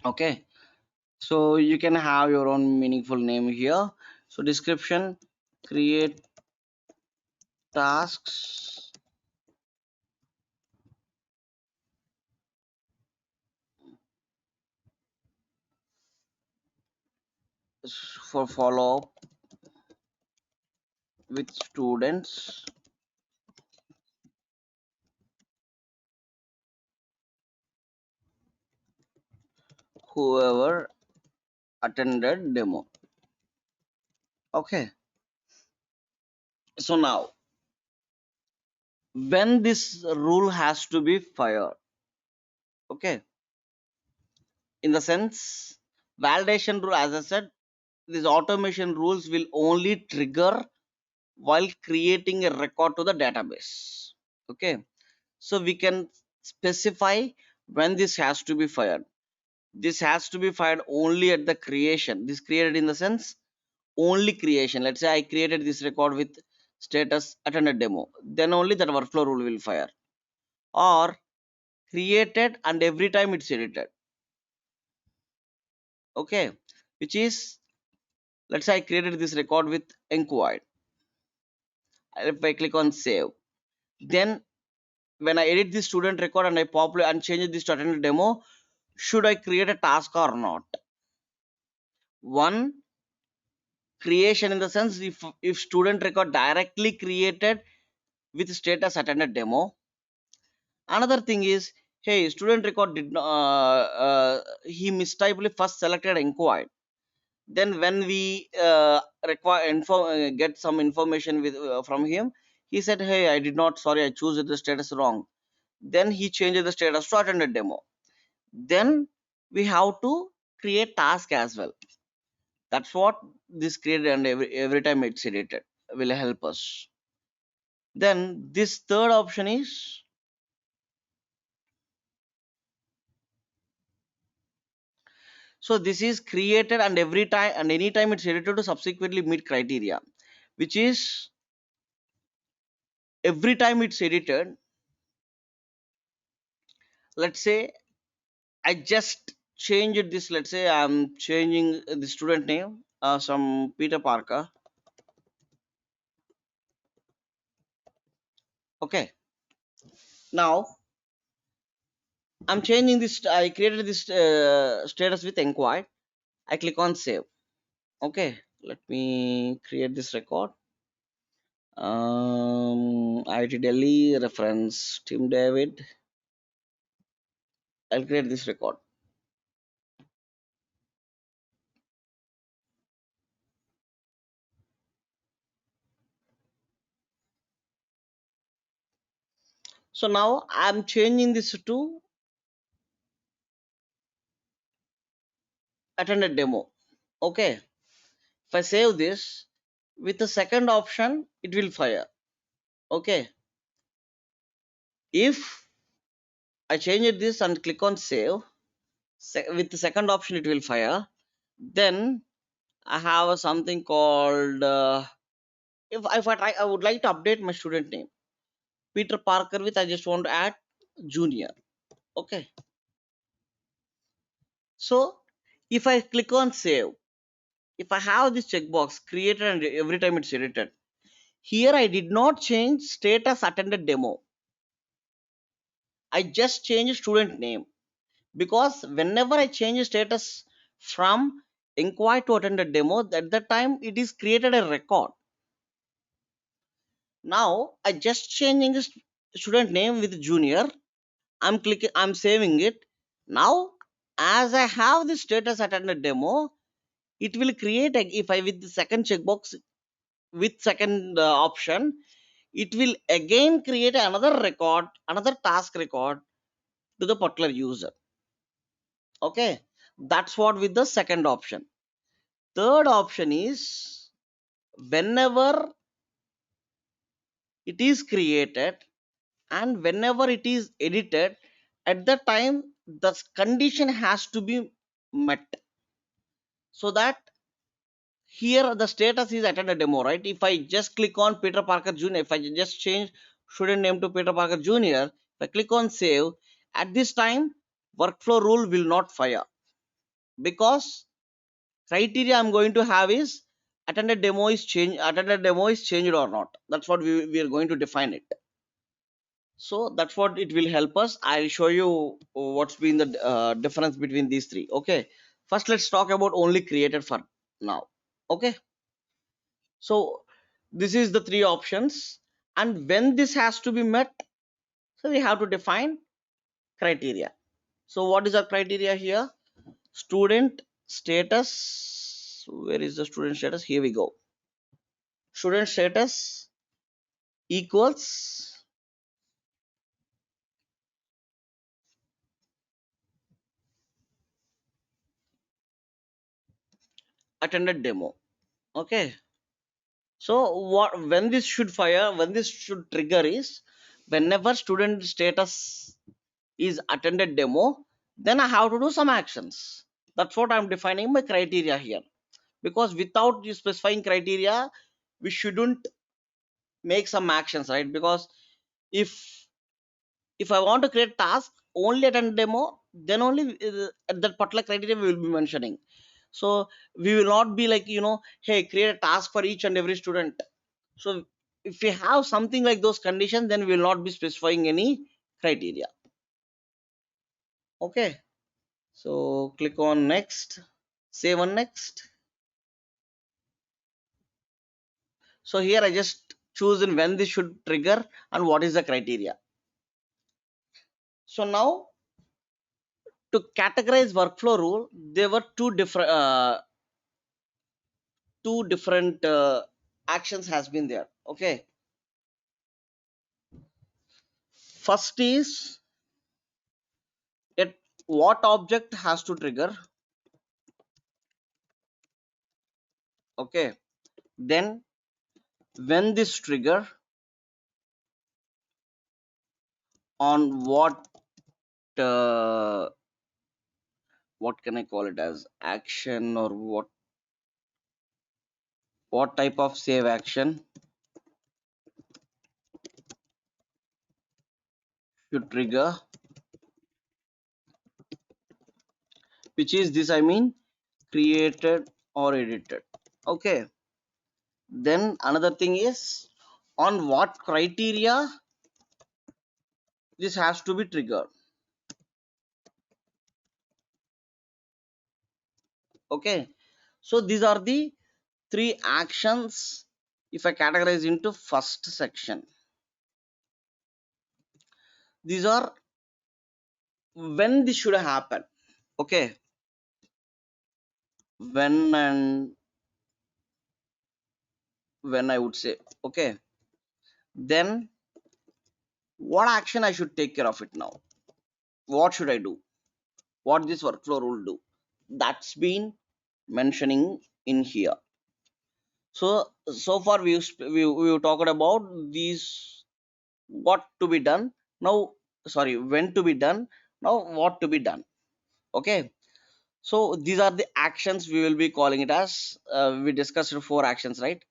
Okay, so you can have your own meaningful name here. So description, create tasks for follow up with students whoever attended demo. Okay, so now when this rule has to be fired, okay, in the sense validation rule, as I said, these automation rules will only trigger while creating a record to the database. Okay, so we can specify when this has to be fired. This has to be fired only at the creation. This created in the sense only creation. Let's say I created this record with status attended demo, then only that workflow rule will fire. Or created and every time it's edited. Okay, which is, let's say I created this record with enquired. If I click on save, then when I edit this student record and I populate and change this to attended demo, should I create a task or not? One, creation in the sense, if student record directly created with status attended demo. Another thing is, hey, student record did not he mistypely first selected inquired. Then when we require get some information with from him, he said, hey, I did not, sorry, I choose the status wrong. Then he changed the status to attended demo. Then we have to create task as well. That's what this created, and every time it's edited will help us. Then this third option is, so this is created and every time and anytime it's edited to subsequently meet criteria, which is every time it's edited. Let's say I just changed this. Let's say I'm changing the student name, some Peter Parker. Okay. Now I'm changing this. I created this status with enquired. I click on save. Okay. Let me create this record. IT Delhi reference Tim David. I'll create this record. So now I'm changing this to attended demo. Okay. If I save this with the second option, it will fire. Okay. If I change this and click on save, with the second option, it will fire. Then I have something called, if I try, I would like to update my student name. Peter Parker with, I just want to add junior. Okay. So if I click on save, if I have this checkbox created and every time it's edited, here I did not change status attended demo. I just changed student name, because whenever I change status from inquiry to attended demo, at that time it is created a record. Now I just changing the student name with junior. I'm saving it. Now as I have the status attended demo, it will create a, if I with the second checkbox with second option, it will again create another record, another task record to the particular user. Okay, that's what with the second option. Third option is, whenever it is created and whenever it is edited, at the time the condition has to be met. So that here the status is attended demo, right? If I just click on Peter Parker Jr., if I just change student name to Peter Parker Jr., if I click on save, at this time workflow rule will not fire, because criteria I'm going to have is attended demo is changed or not. That's what we are going to define it. So that's what it will help us. I'll show you what's been the difference between these three. Okay, first let's talk about only created for now. Okay, so this is the three options, and when this has to be met, so we have to define criteria. So what is the criteria here? Student status. Where is the student status? Here we go. Student status equals attended demo. Okay. So what, when this should fire, when this should trigger is, whenever student status is attended demo, then I have to do some actions. That's what I'm defining my criteria here. Because without you specifying criteria, we shouldn't make some actions, right? Because if I want to create task only at a demo, then only at that particular criteria we will be mentioning. So we will not be like, hey, create a task for each and every student. So if we have something like those conditions, then we will not be specifying any criteria. Okay, so click on next, save on next. So here I just choose in when this should trigger and what is the criteria. So now to categorize workflow rule, there were two different actions has been there. Okay, first is at what object has to trigger. Okay, then when this trigger, on uh, what can I call it as action, or what type of save action should trigger, which is this, I mean created or edited. Okay, then another thing is on what criteria this has to be triggered. Okay, so these are the three actions. If I categorize into first section, these are when this should happen. Okay, when and when I would say. Okay, then what action I should take care of it now, what should I do, what this workflow rule do, that's been mentioning in here. So far we talked about these, what to be done now, sorry, when to be done, now what to be done. Okay, so these are the actions we will be calling it as. We discussed four actions, right?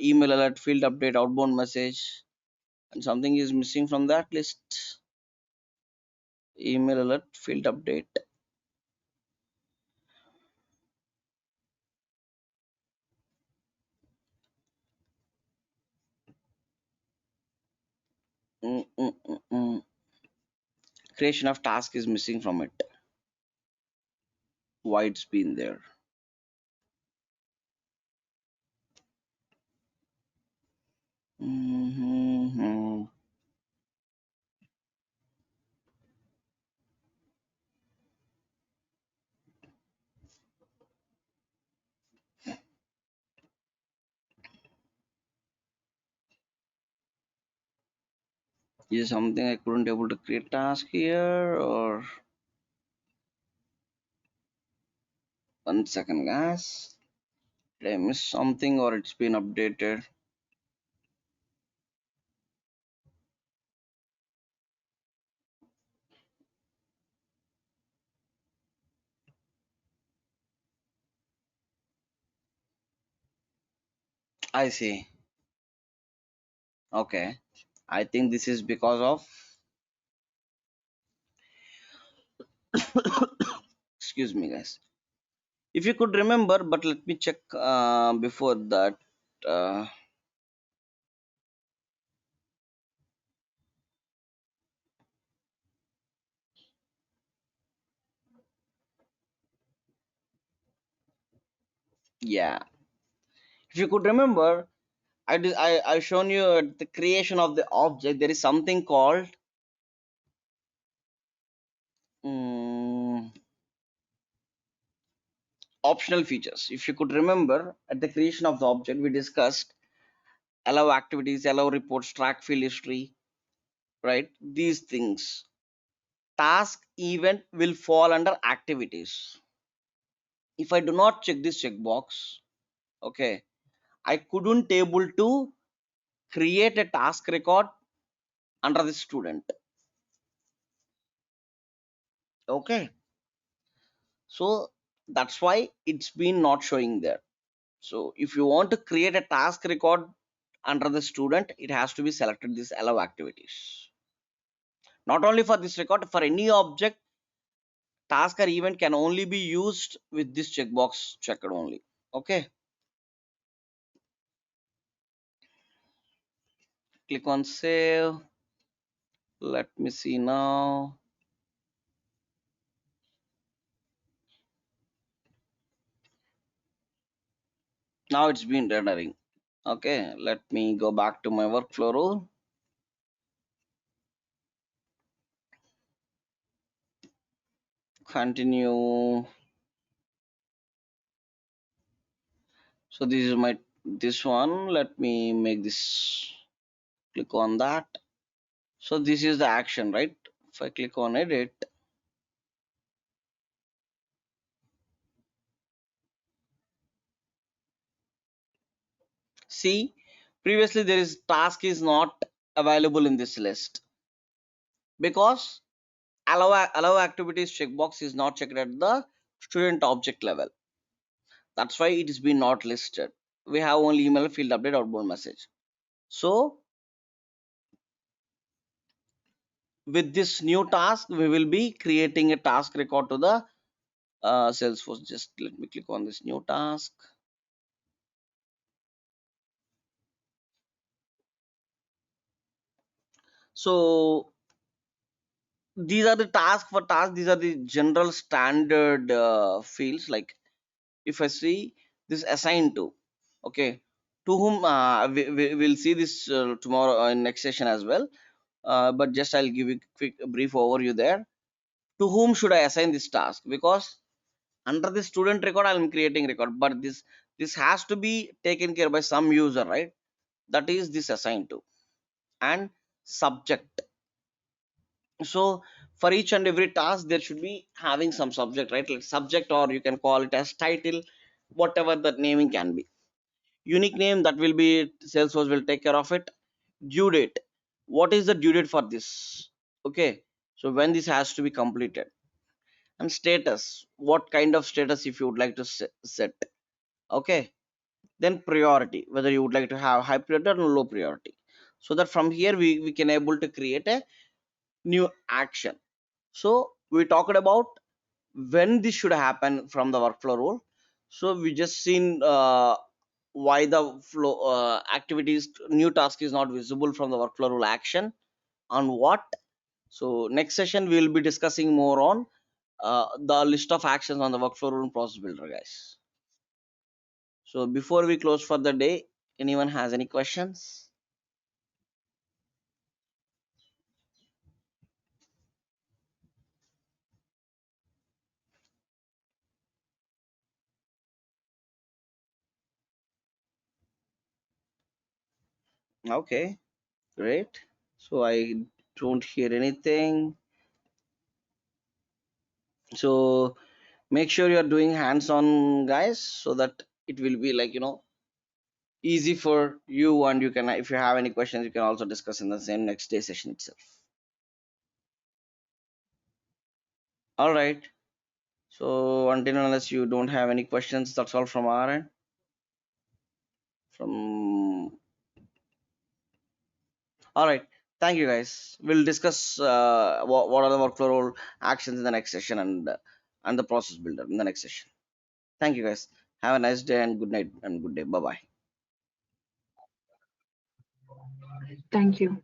Email alert, field update, outbound message, and something is missing from that list. Email alert, field update. Mm, mm, mm, mm. Creation of task is missing from it. Why it's been there? Mhm. Is something I couldn't able to create task here, or one second, guys. Did I miss something, or it's been updated? I see. Okay. I think this is because of, excuse me, guys. If you could remember, but let me check before that. Uh, yeah. If you could remember, I shown you the creation of the object. There is something called um, optional features. If you could remember, at the creation of the object, we discussed allow activities, allow reports, track field history, right? These things. Task event will fall under activities. If I do not check this checkbox, okay, I couldn't able to create a task record under the student. Okay, so that's why it's been not showing there. So if you want to create a task record under the student, it has to be selected this allow activities. Not only for this record, for any object, task or event can only be used with this checkbox checked only. Okay, click on save. Let me see now. Now it's been rendering. Okay, let me go back to my workflow rule. Continue. So this is my this one. Let me make this. Click on that. So this is the action, right? If I click on edit, see, previously there is task is not available in this list because allow activities checkbox is not checked at the student object level. That's why it is been not listed. We have only email field update outbound message. So with this new task, we will be creating a task record to the Salesforce. Just let me click on this new task. So these are the task for task. These are the general standard fields. Like if I see this assigned to, okay, to whom we'll see this tomorrow in next session as well. But just I'll give you quick brief overview there. To whom should I assign this task? Because under the student record I'm creating record, but this has to be taken care by some user, right? That is this assigned to. And subject. So for each and every task there should be having some subject, right? Like subject, or you can call it as title, whatever the naming can be. Unique name, that will be Salesforce will take care of it. Due date, what is the due date for this? Okay, so when this has to be completed. And status, what kind of status if you would like to set. Okay, then priority, whether you would like to have high priority or low priority. So that from here we can able to create a new action. So we talked about when this should happen from the workflow rule. So we just seen why the flow activities new task is not visible from the workflow rule action on what. So next session we will be discussing more on the list of actions on the workflow rule process builder, guys. So before we close for the day, anyone has any questions? Okay, great. So I don't hear anything. So make sure you're doing hands-on, guys, so that it will be like easy for you, and you can, if you have any questions, you can also discuss in the same next day session itself. All right, so until unless you don't have any questions, that's all from our end. From All right, thank you, guys. We'll discuss what are the workflow role actions in the next session, and the process builder in the next session. Thank you, guys. Have a nice day and good night and good day. Bye bye. Thank you.